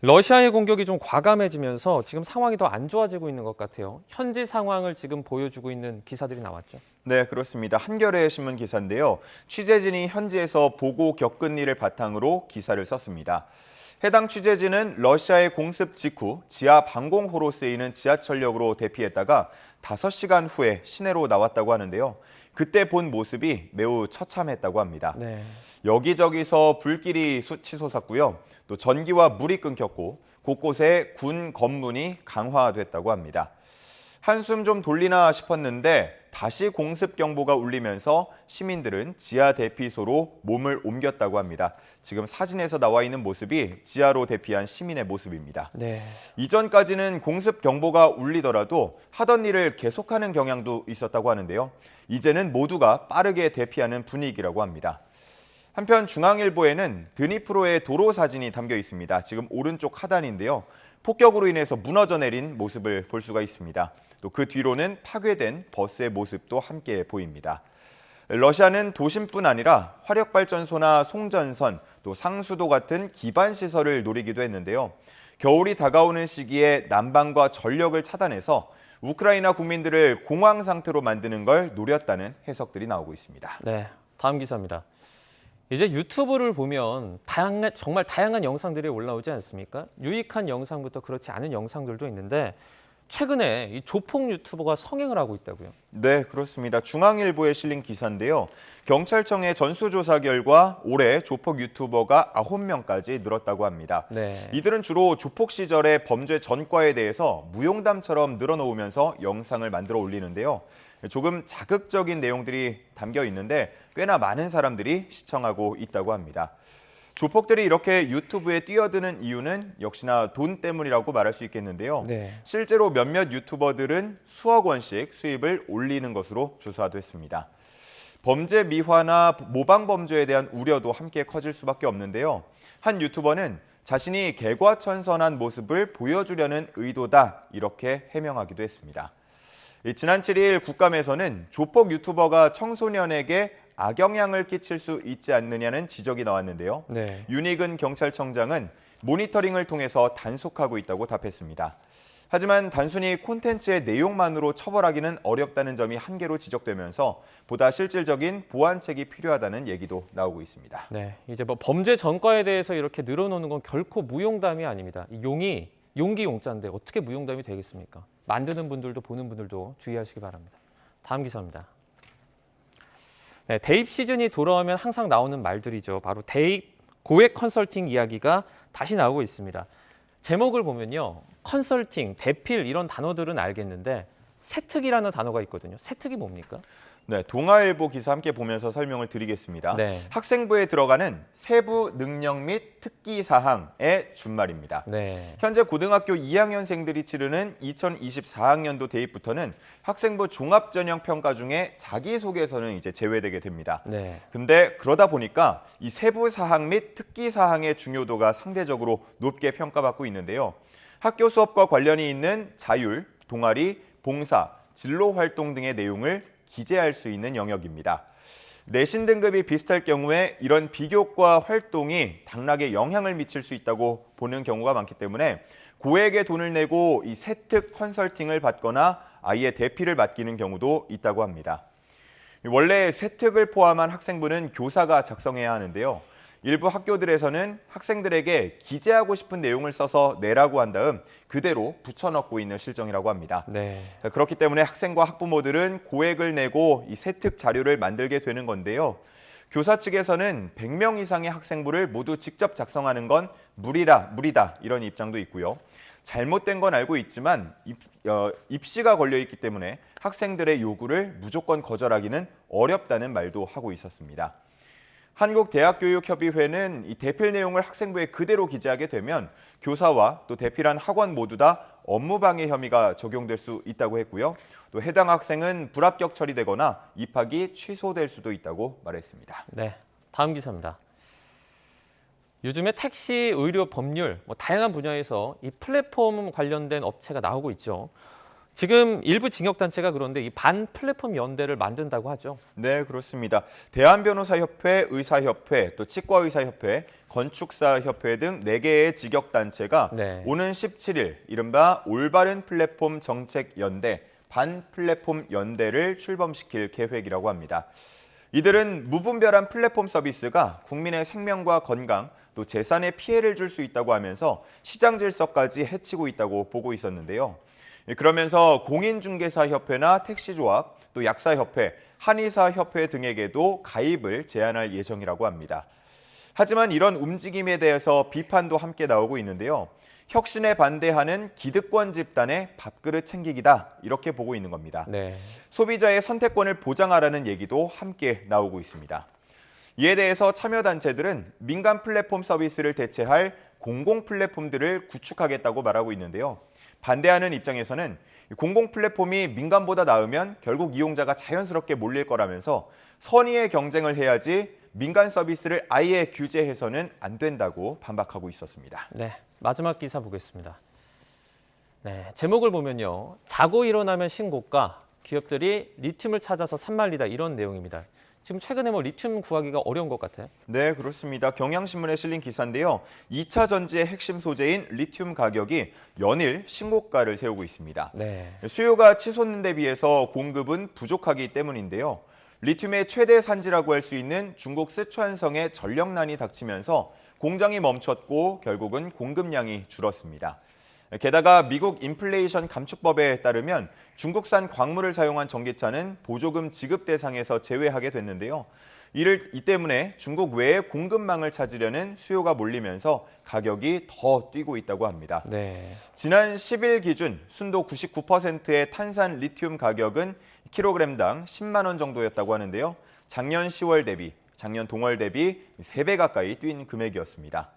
[SPEAKER 1] 러시아의 공격이 좀 과감해지면서 지금 상황이 더 안 좋아지고 있는 것 같아요. 현지 상황을 지금 보여주고 있는 기사들이 나왔죠.
[SPEAKER 23] 네, 그렇습니다. 한겨레 신문 기사인데요. 취재진이 현지에서 보고 겪은 일을 바탕으로 기사를 썼습니다. 해당 취재진은 러시아의 공습 직후 지하 방공호로 쓰이는 지하철역으로 대피했다가 5시간 후에 시내로 나왔다고 하는데요. 그때 본 모습이 매우 처참했다고 합니다.
[SPEAKER 1] 네.
[SPEAKER 23] 여기저기서 불길이 치솟았고요. 또 전기와 물이 끊겼고 곳곳에 군 검문이 강화됐다고 합니다. 한숨 좀 돌리나 싶었는데 다시 공습 경보가 울리면서 시민들은 지하 대피소로 몸을 옮겼다고 합니다. 지금 사진에서 나와 있는 모습이 지하로 대피한 시민의 모습입니다.
[SPEAKER 1] 네.
[SPEAKER 23] 이전까지는 공습 경보가 울리더라도 하던 일을 계속하는 경향도 있었다고 하는데요. 이제는 모두가 빠르게 대피하는 분위기라고 합니다. 한편 중앙일보에는 드니프로의 도로 사진이 담겨 있습니다. 지금 오른쪽 하단인데요. 폭격으로 인해서 무너져 내린 모습을 볼 수가 있습니다. 또 그 뒤로는 파괴된 버스의 모습도 함께 보입니다. 러시아는 도심뿐 아니라 화력발전소나 송전선, 또 상수도 같은 기반 시설을 노리기도 했는데요. 겨울이 다가오는 시기에 난방과 전력을 차단해서 우크라이나 국민들을 공황 상태로 만드는 걸 노렸다는 해석들이 나오고 있습니다.
[SPEAKER 1] 네, 다음 기사입니다. 이제 유튜브를 보면 정말 다양한 영상들이 올라오지 않습니까? 유익한 영상부터 그렇지 않은 영상들도 있는데 최근에 이 조폭 유튜버가 성행을 하고 있다고요?
[SPEAKER 23] 네, 그렇습니다. 중앙일보에 실린 기사인데요. 경찰청의 전수조사 결과 올해 조폭 유튜버가 9명까지 늘었다고 합니다.
[SPEAKER 1] 네.
[SPEAKER 23] 이들은 주로 조폭 시절의 범죄 전과에 대해서 무용담처럼 늘어놓으면서 영상을 만들어 올리는데요. 조금 자극적인 내용들이 담겨 있는데 꽤나 많은 사람들이 시청하고 있다고 합니다. 조폭들이 이렇게 유튜브에 뛰어드는 이유는 역시나 돈 때문이라고 말할 수 있겠는데요.
[SPEAKER 1] 네.
[SPEAKER 23] 실제로 몇몇 유튜버들은 수억 원씩 수입을 올리는 것으로 조사됐습니다. 범죄 미화나 모방 범죄에 대한 우려도 함께 커질 수밖에 없는데요. 한 유튜버는 자신이 개과천선한 모습을 보여주려는 의도다 이렇게 해명하기도 했습니다. 지난 7일 국감에서는 조폭 유튜버가 청소년에게 악영향을 끼칠 수 있지 않느냐는 지적이 나왔는데요.
[SPEAKER 1] 네.
[SPEAKER 23] 윤익은 경찰청장은 모니터링을 통해서 단속하고 있다고 답했습니다. 하지만 단순히 콘텐츠의 내용만으로 처벌하기는 어렵다는 점이 한계로 지적되면서 보다 실질적인 보완책이 필요하다는 얘기도 나오고 있습니다.
[SPEAKER 1] 네, 이제 뭐 범죄 전과에 대해서 이렇게 늘어놓는 건 결코 무용담이 아닙니다. 이 용기 용자인데 어떻게 무용담이 되겠습니까? 만드는 분들도 보는 분들도 주의하시기 바랍니다. 다음 기사입니다. 네, 대입 시즌이 돌아오면 항상 나오는 말들이죠. 바로 대입 고액 컨설팅 이야기가 다시 나오고 있습니다. 제목을 보면요. 컨설팅, 대필 이런 단어들은 알겠는데 세특이라는 단어가 있거든요. 세특이 뭡니까?
[SPEAKER 23] 네, 동아일보 기사 함께 보면서 설명을 드리겠습니다.
[SPEAKER 1] 네.
[SPEAKER 23] 학생부에 들어가는 세부 능력 및 특기 사항의 준말입니다.
[SPEAKER 1] 네.
[SPEAKER 23] 현재 고등학교 2학년생들이 치르는 2024학년도 대입부터는 학생부 종합전형평가 중에 자기소개서는 이제 제외되게 됩니다.
[SPEAKER 1] 네.
[SPEAKER 23] 근데 그러다 보니까 이 세부 사항 및 특기 사항의 중요도가 상대적으로 높게 평가받고 있는데요. 학교 수업과 관련이 있는 자율, 동아리, 봉사, 진로 활동 등의 내용을 기재할 수 있는 영역입니다. 내신 등급이 비슷할 경우에 이런 비교과 활동이 당락에 영향을 미칠 수 있다고 보는 경우가 많기 때문에 고액의 돈을 내고 이 세특 컨설팅을 받거나 아예 대피를 맡기는 경우도 있다고 합니다. 원래 세특을 포함한 학생부는 교사가 작성해야 하는데요. 일부 학교들에서는 학생들에게 기재하고 싶은 내용을 써서 내라고 한 다음 그대로 붙여넣고 있는 실정이라고 합니다.
[SPEAKER 1] 네.
[SPEAKER 23] 그렇기 때문에 학생과 학부모들은 고액을 내고 이 세특 자료를 만들게 되는 건데요. 교사 측에서는 100명 이상의 학생부를 모두 직접 작성하는 건 무리다 이런 입장도 있고요. 잘못된 건 알고 있지만 입시가 걸려 있기 때문에 학생들의 요구를 무조건 거절하기는 어렵다는 말도 하고 있었습니다. 한국대학교육협의회는 이 대필 내용을 학생부에 그대로 기재하게 되면 교사와 또 대필한 학원 모두 다 업무방해 혐의가 적용될 수 있다고 했고요. 또 해당 학생은 불합격 처리되거나 입학이 취소될 수도 있다고 말했습니다.
[SPEAKER 1] 네, 다음 기사입니다. 요즘에 택시, 의료, 법률, 다양한 분야에서 이 플랫폼 관련된 업체가 나오고 있죠. 지금 일부 징역단체가 그런데 이 반플랫폼 연대를 만든다고 하죠.
[SPEAKER 23] 네, 그렇습니다. 대한변호사협회, 의사협회, 또 치과의사협회, 건축사협회 등 4개의 직역단체가 오는 17일 이른바 올바른 플랫폼 정책연대, 반플랫폼 연대를 출범시킬 계획이라고 합니다. 이들은 무분별한 플랫폼 서비스가 국민의 생명과 건강, 또 재산에 피해를 줄 수 있다고 하면서 시장 질서까지 해치고 있다고 보고 있었는데요. 그러면서 공인중개사협회나 택시조합, 또 약사협회, 한의사협회 등에게도 가입을 제한할 예정이라고 합니다. 하지만 이런 움직임에 대해서 비판도 함께 나오고 있는데요. 혁신에 반대하는 기득권 집단의 밥그릇 챙기기다 이렇게 보고 있는 겁니다.
[SPEAKER 1] 네.
[SPEAKER 23] 소비자의 선택권을 보장하라는 얘기도 함께 나오고 있습니다. 이에 대해서 참여단체들은 민간 플랫폼 서비스를 대체할 공공 플랫폼들을 구축하겠다고 말하고 있는데요. 반대하는 입장에서는 공공 플랫폼이 민간보다 나으면 결국 이용자가 자연스럽게 몰릴 거라면서 선의의 경쟁을 해야지 민간 서비스를 아예 규제해서는 안 된다고 반박하고 있었습니다.
[SPEAKER 1] 네, 마지막 기사 보겠습니다. 네, 제목을 보면요. 자고 일어나면 신고가, 기업들이 리튬을 찾아서 산말리다 이런 내용입니다. 지금 최근에 리튬 구하기가 어려운 것 같아요.
[SPEAKER 23] 네, 그렇습니다. 경향신문에 실린 기사인데요. 2차 전지의 핵심 소재인 리튬 가격이 연일 신고가를 세우고 있습니다.
[SPEAKER 1] 네.
[SPEAKER 23] 수요가 치솟는 데 비해서 공급은 부족하기 때문인데요. 리튬의 최대 산지라고 할 수 있는 중국 쓰촨성에 전력난이 닥치면서 공장이 멈췄고 결국은 공급량이 줄었습니다. 게다가 미국 인플레이션 감축법에 따르면 중국산 광물을 사용한 전기차는 보조금 지급 대상에서 제외하게 됐는데요. 이 때문에 중국 외의 공급망을 찾으려는 수요가 몰리면서 가격이 더 뛰고 있다고 합니다.
[SPEAKER 1] 네.
[SPEAKER 23] 지난 10일 기준 순도 99%의 탄산 리튬 가격은 킬로그램당 10만 원 정도였다고 하는데요. 작년 10월 대비, 작년 동월 대비 3배 가까이 뛴 금액이었습니다.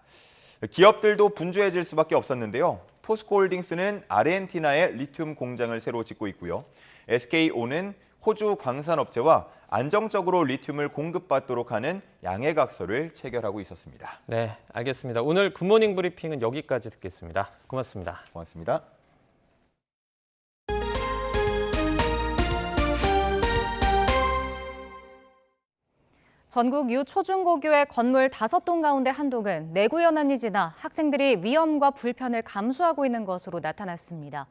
[SPEAKER 23] 기업들도 분주해질 수밖에 없었는데요. 포스코홀딩스는 아르헨티나에 리튬 공장을 새로 짓고 있고요. SKO는 호주 광산업체와 안정적으로 리튬을 공급받도록 하는 양해각서를 체결하고 있었습니다.
[SPEAKER 1] 네, 알겠습니다. 오늘 굿모닝 브리핑은 여기까지 듣겠습니다. 고맙습니다.
[SPEAKER 23] 고맙습니다.
[SPEAKER 2] 전국 유초중고교의 건물 5동 가운데 한 동은 내구 연한이 지나 학생들이 위험과 불편을 감수하고 있는 것으로 나타났습니다.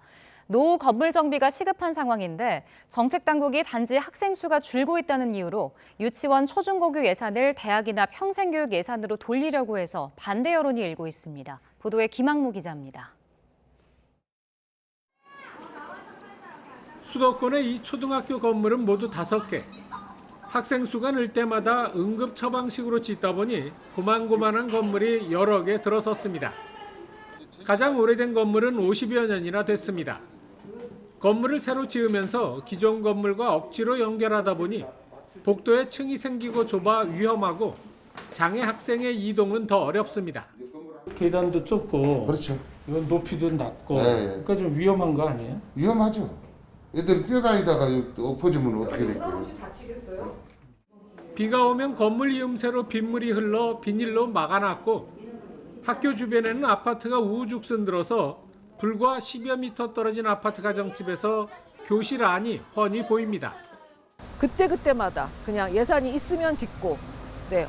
[SPEAKER 2] 노후 건물 정비가 시급한 상황인데 정책 당국이 단지 학생 수가 줄고 있다는 이유로 유치원 초중고교 예산을 대학이나 평생교육 예산으로 돌리려고 해서 반대 여론이 일고 있습니다. 보도에 김학무 기자입니다.
[SPEAKER 3] 수도권의 이 초등학교 건물은 모두 5개. 학생 수가 늘 때마다 응급 처방식으로 짓다 보니 고만고만한 건물이 여러 개 들어섰습니다. 가장 오래된 건물은 50여 년이나 됐습니다. 건물을 새로 지으면서 기존 건물과 억지로 연결하다 보니 복도에 층이 생기고 좁아 위험하고 장애 학생의 이동은 더 어렵습니다. 계단도 좁고
[SPEAKER 7] 그렇죠.
[SPEAKER 3] 이건 높이도 낮고
[SPEAKER 7] 네.
[SPEAKER 3] 그러니까 좀 위험한 거 아니에요?
[SPEAKER 7] 위험하죠. 애들 뛰어다니다가 엎어지면 어떻게 될까요?
[SPEAKER 3] 비가 오면 건물 이음새로 빗물이 흘러 비닐로 막아놨고 학교 주변에는 아파트가 우후죽순 들어서 불과 10여 미터 떨어진 아파트 가정집에서 교실 안이 훤히 보입니다.
[SPEAKER 8] 그때마다 그냥 예산이 있으면 짓고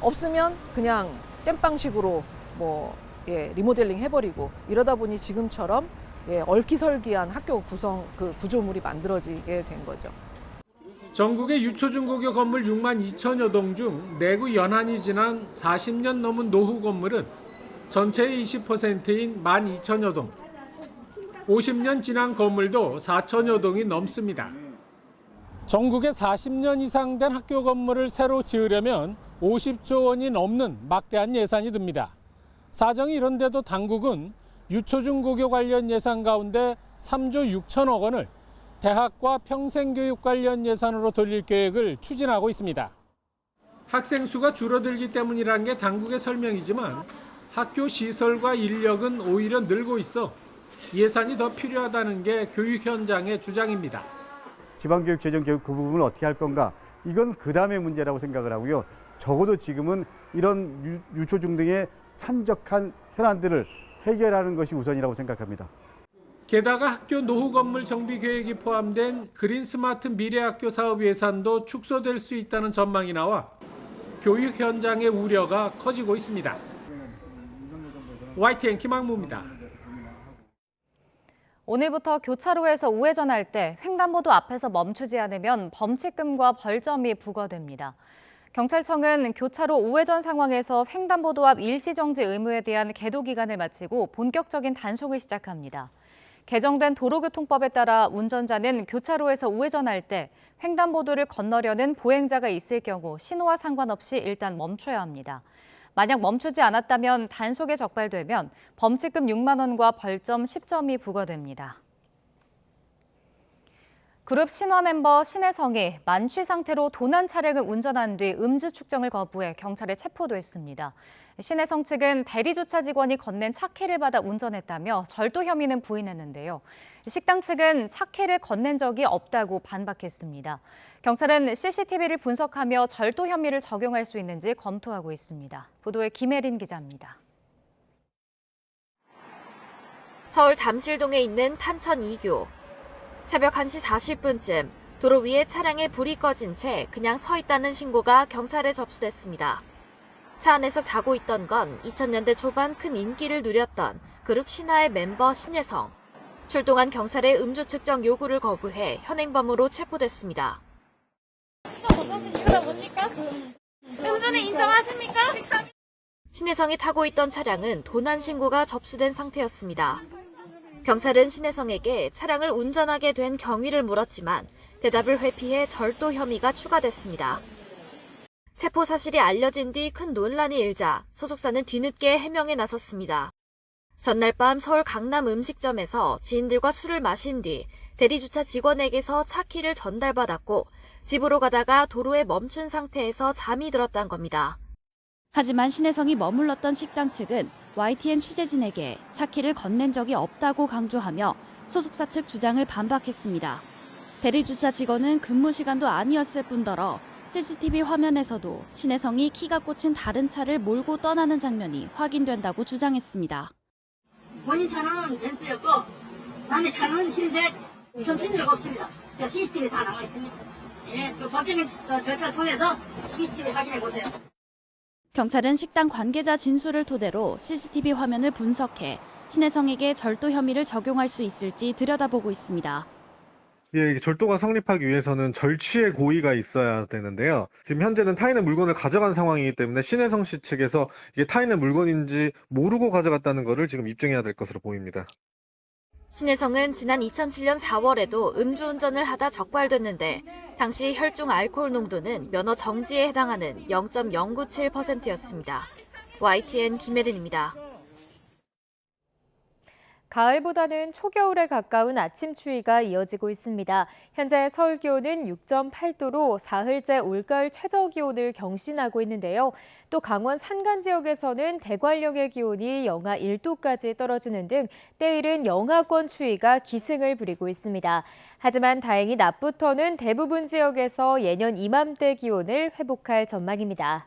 [SPEAKER 8] 없으면 그냥 땜빵식으로 리모델링 해버리고 이러다 보니 지금처럼 얼기설기한 학교 구조물이 만들어지게 된 거죠.
[SPEAKER 3] 전국의 유초중고교 건물 6만 2천여 동 중 내구 연한이 지난 40년 넘은 노후 건물은 전체의 20%인 1만 2천여 동. 50년 지난 건물도 4천여 동이 넘습니다. 전국에 40년 이상 된 학교 건물을 새로 지으려면 50조 원이 넘는 막대한 예산이 듭니다. 사정이 이런데도 당국은 유초중고교 관련 예산 가운데 3조 6천억 원을 대학과 평생교육 관련 예산으로 돌릴 계획을 추진하고 있습니다. 학생 수가 줄어들기 때문이란 게 당국의 설명이지만 학교 시설과 인력은 오히려 늘고 있어 예산이 더 필요하다는 게 교육 현장의 주장입니다.
[SPEAKER 24] 지방교육, 재정교육 그 부분을 어떻게 할 건가? 이건 그 다음의 문제라고 생각을 하고요. 적어도 지금은 이런 유초중 등의 산적한 현안들을 해결하는 것이 우선이라고 생각합니다.
[SPEAKER 3] 게다가 학교 노후 건물 정비 계획이 포함된 그린 스마트 미래학교 사업 예산도 축소될 수 있다는 전망이 나와 교육 현장의 우려가 커지고 있습니다. YTN 김학무입니다.
[SPEAKER 2] 오늘부터 교차로에서 우회전할 때 횡단보도 앞에서 멈추지 않으면 범칙금과 벌점이 부과됩니다. 경찰청은 교차로 우회전 상황에서 횡단보도 앞 일시정지 의무에 대한 계도 기간을 마치고 본격적인 단속을 시작합니다. 개정된 도로교통법에 따라 운전자는 교차로에서 우회전할 때 횡단보도를 건너려는 보행자가 있을 경우 신호와 상관없이 일단 멈춰야 합니다. 만약 멈추지 않았다면 단속에 적발되면 범칙금 6만 원과 벌점 10점이 부과됩니다. 그룹 신화 멤버 신혜성이 만취 상태로 도난 차량을 운전한 뒤 음주 측정을 거부해 경찰에 체포됐습니다. 신혜성 측은 대리주차 직원이 건넨 차키를 받아 운전했다며 절도 혐의는 부인했는데요. 식당 측은 차키를 건넨 적이 없다고 반박했습니다. 경찰은 CCTV를 분석하며 절도 혐의를 적용할 수 있는지 검토하고 있습니다. 보도에 김혜린 기자입니다.
[SPEAKER 10] 서울 잠실동에 있는 탄천 2교. 새벽 1시 40분쯤 도로 위에 차량에 불이 꺼진 채 그냥 서 있다는 신고가 경찰에 접수됐습니다. 차 안에서 자고 있던 건 2000년대 초반 큰 인기를 누렸던 그룹 신화의 멤버 신혜성. 출동한 경찰의 음주 측정 요구를 거부해 현행범으로 체포됐습니다.
[SPEAKER 11] 진짜 못하신 이유가 뭡니까? 음주는 인정하십니까?
[SPEAKER 10] 신혜성이 타고 있던 차량은 도난 신고가 접수된 상태였습니다. 경찰은 신혜성에게 차량을 운전하게 된 경위를 물었지만 대답을 회피해 절도 혐의가 추가됐습니다. 체포 사실이 알려진 뒤 큰 논란이 일자 소속사는 뒤늦게 해명에 나섰습니다. 전날 밤 서울 강남 음식점에서 지인들과 술을 마신 뒤 대리주차 직원에게서 차키를 전달받았고 집으로 가다가 도로에 멈춘 상태에서 잠이 들었다는 겁니다.
[SPEAKER 13] 하지만 신혜성이 머물렀던 식당 측은 YTN 취재진에게 차키를 건넨 적이 없다고 강조하며 소속사 측 주장을 반박했습니다. 대리주차 직원은 근무 시간도 아니었을 뿐더러 CCTV 화면에서도 신혜성이 키가 꽂힌 다른 차를 몰고 떠나는 장면이 확인된다고 주장했습니다.
[SPEAKER 14] 본인 차는 벤츠였고 남의 차는 흰색 경춘이라고 없습니다. CCTV 다 나와 있습니다. 예, 법적인 절차를 통해서 CCTV 확인해 보세요.
[SPEAKER 13] 경찰은 식당 관계자 진술을 토대로 CCTV 화면을 분석해 신혜성에게 절도 혐의를 적용할 수 있을지 들여다보고 있습니다.
[SPEAKER 25] 예, 절도가 성립하기 위해서는 절취의 고의가 있어야 되는데요. 지금 현재는 타인의 물건을 가져간 상황이기 때문에 신혜성 씨 측에서 이게 타인의 물건인지 모르고 가져갔다는 것을 지금 입증해야 될 것으로 보입니다.
[SPEAKER 10] 신혜성은 지난 2007년 4월에도 음주운전을 하다 적발됐는데 당시 혈중 알코올 농도는 면허 정지에 해당하는 0.097%였습니다. YTN 김혜린입니다.
[SPEAKER 26] 가을보다는 초겨울에 가까운 아침 추위가 이어지고 있습니다. 현재 서울 기온은 6.8도로 사흘째 올가을 최저 기온을 경신하고 있는데요. 또 강원 산간 지역에서는 대관령의 기온이 영하 1도까지 떨어지는 등 때이른 영하권 추위가 기승을 부리고 있습니다. 하지만 다행히 낮부터는 대부분 지역에서 예년 이맘때 기온을 회복할 전망입니다.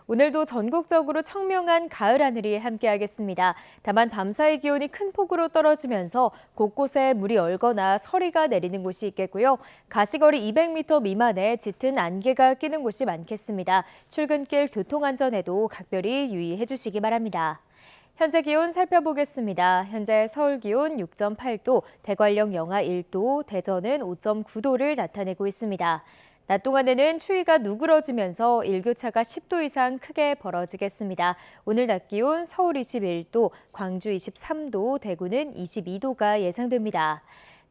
[SPEAKER 26] 오늘도 전국적으로 청명한 가을 하늘이 함께하겠습니다. 다만 밤사이 기온이 큰 폭으로 떨어지면서 곳곳에 물이 얼거나 서리가 내리는 곳이 있겠고요. 가시거리 200m 미만에 짙은 안개가 끼는 곳이 많겠습니다. 출근길 교통안전에도 각별히 유의해 주시기 바랍니다. 현재 기온 살펴보겠습니다. 현재 서울 기온 6.8도, 대관령 영하 1도, 대전은 5.9도를 나타내고 있습니다. 낮 동안에는 추위가 누그러지면서 일교차가 10도 이상 크게 벌어지겠습니다. 오늘 낮 기온 서울 21도, 광주 23도, 대구는 22도가 예상됩니다.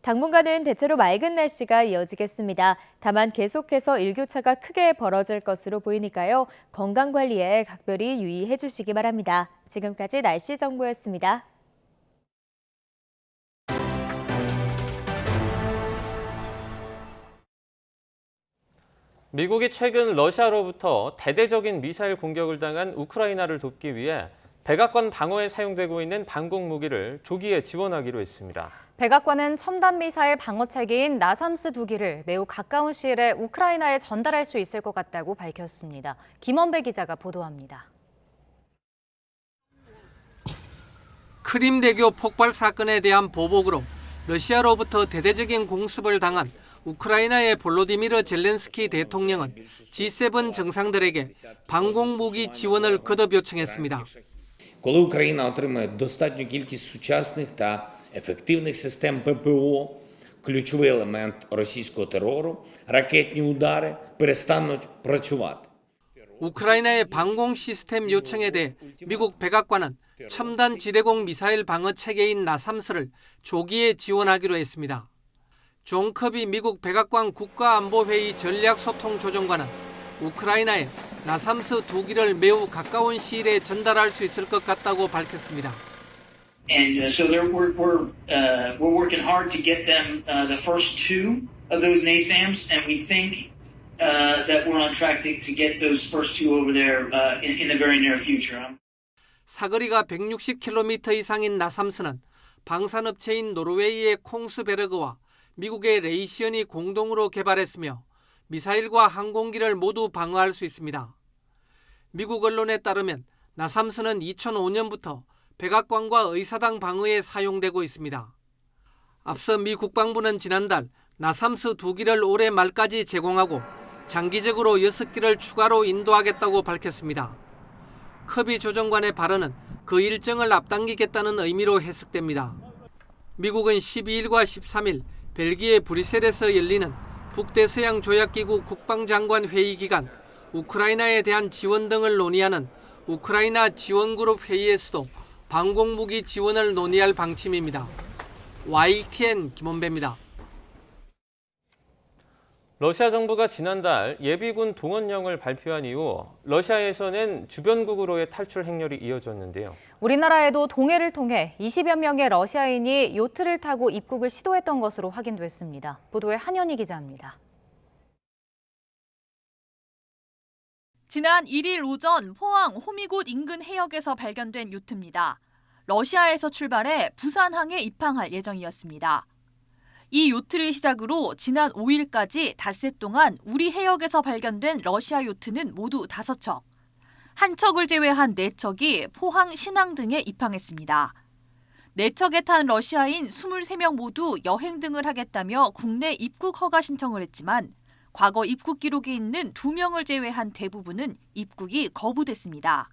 [SPEAKER 26] 당분간은 대체로 맑은 날씨가 이어지겠습니다. 다만 계속해서 일교차가 크게 벌어질 것으로 보이니까요. 건강관리에 각별히 유의해 주시기 바랍니다. 지금까지 날씨 정보였습니다.
[SPEAKER 1] 미국이 최근 러시아로부터 대대적인 미사일 공격을 당한 우크라이나를 돕기 위해 백악관 방어에 사용되고 있는 방공 무기를 조기에 지원하기로 했습니다.
[SPEAKER 2] 백악관은 첨단 미사일 방어 체계인 나삼스 2기를 매우 가까운 시일에 우크라이나에 전달할 수 있을 것 같다고 밝혔습니다. 김원배 기자가 보도합니다.
[SPEAKER 27] 크림대교 폭발 사건에 대한 보복으로 러시아로부터 대대적인 공습을 당한 우크라이나의 볼로디미르 젤렌스키 대통령은 G7 정상들에게 방공무기 지원을 거듭 요청했습니다.
[SPEAKER 28] Коли Україна отримає достатню кількість сучасних та ефективних систем ППО, ключовий елемент російського терору, ракетні удари перестануть працювати.
[SPEAKER 27] 우크라이나의 방공 시스템 요청에 대해 미국 백악관은 첨단 지대공 미사일 방어 체계인 나삼스를 조기에 지원하기로 했습니다. 존 커비 미국 백악관 국가안보회의 전략소통조정관은 우크라이나에 나삼스 2기를 매우 가까운 시일에 전달할 수 있을 것 같다고 밝혔습니다.
[SPEAKER 12] And so we're working hard to get them the first 2 of those NASAMS, and we think that we're on track to get those first 2 over there in the very near future.
[SPEAKER 27] 사거리가 160km 이상인 나삼스는 방산업체인 노르웨이의 콩스베르그와 미국의 레이시언이 공동으로 개발했으며 미사일과 항공기를 모두 방어할 수 있습니다. 미국 언론에 따르면 나삼스는 2005년부터 백악관과 의사당 방어에 사용되고 있습니다. 앞서 미 국방부는 지난달 나삼스 2기를 올해 말까지 제공하고 장기적으로 6기를 추가로 인도하겠다고 밝혔습니다. 커비 조정관의 발언은 그 일정을 앞당기겠다는 의미로 해석됩니다. 미국은 12일과 13일 벨기에 브뤼셀에서 열리는 북대서양조약기구 국방장관 회의 기간 우크라이나에 대한 지원 등을 논의하는 우크라이나 지원그룹 회의에서도 방공무기 지원을 논의할 방침입니다. YTN 김원배입니다.
[SPEAKER 1] 러시아 정부가 지난달 예비군 동원령을 발표한 이후 러시아에서는 주변국으로의 탈출 행렬이 이어졌는데요.
[SPEAKER 2] 우리나라에도 동해를 통해 20여 명의 러시아인이 요트를 타고 입국을 시도했던 것으로 확인됐습니다. 보도에 한현희 기자입니다.
[SPEAKER 15] 지난 1일 오전 포항 호미곶 인근 해역에서 발견된 요트입니다. 러시아에서 출발해 부산항에 입항할 예정이었습니다. 이 요트를 시작으로 지난 5일까지 닷새 동안 우리 해역에서 발견된 러시아 요트는 모두 5척. 한 척을 제외한 4척이 포항, 신항 등에 입항했습니다. 4척에 탄 러시아인 23명 모두 여행 등을 하겠다며 국내 입국 허가 신청을 했지만 과거 입국 기록이 있는 2명을 제외한 대부분은 입국이 거부됐습니다.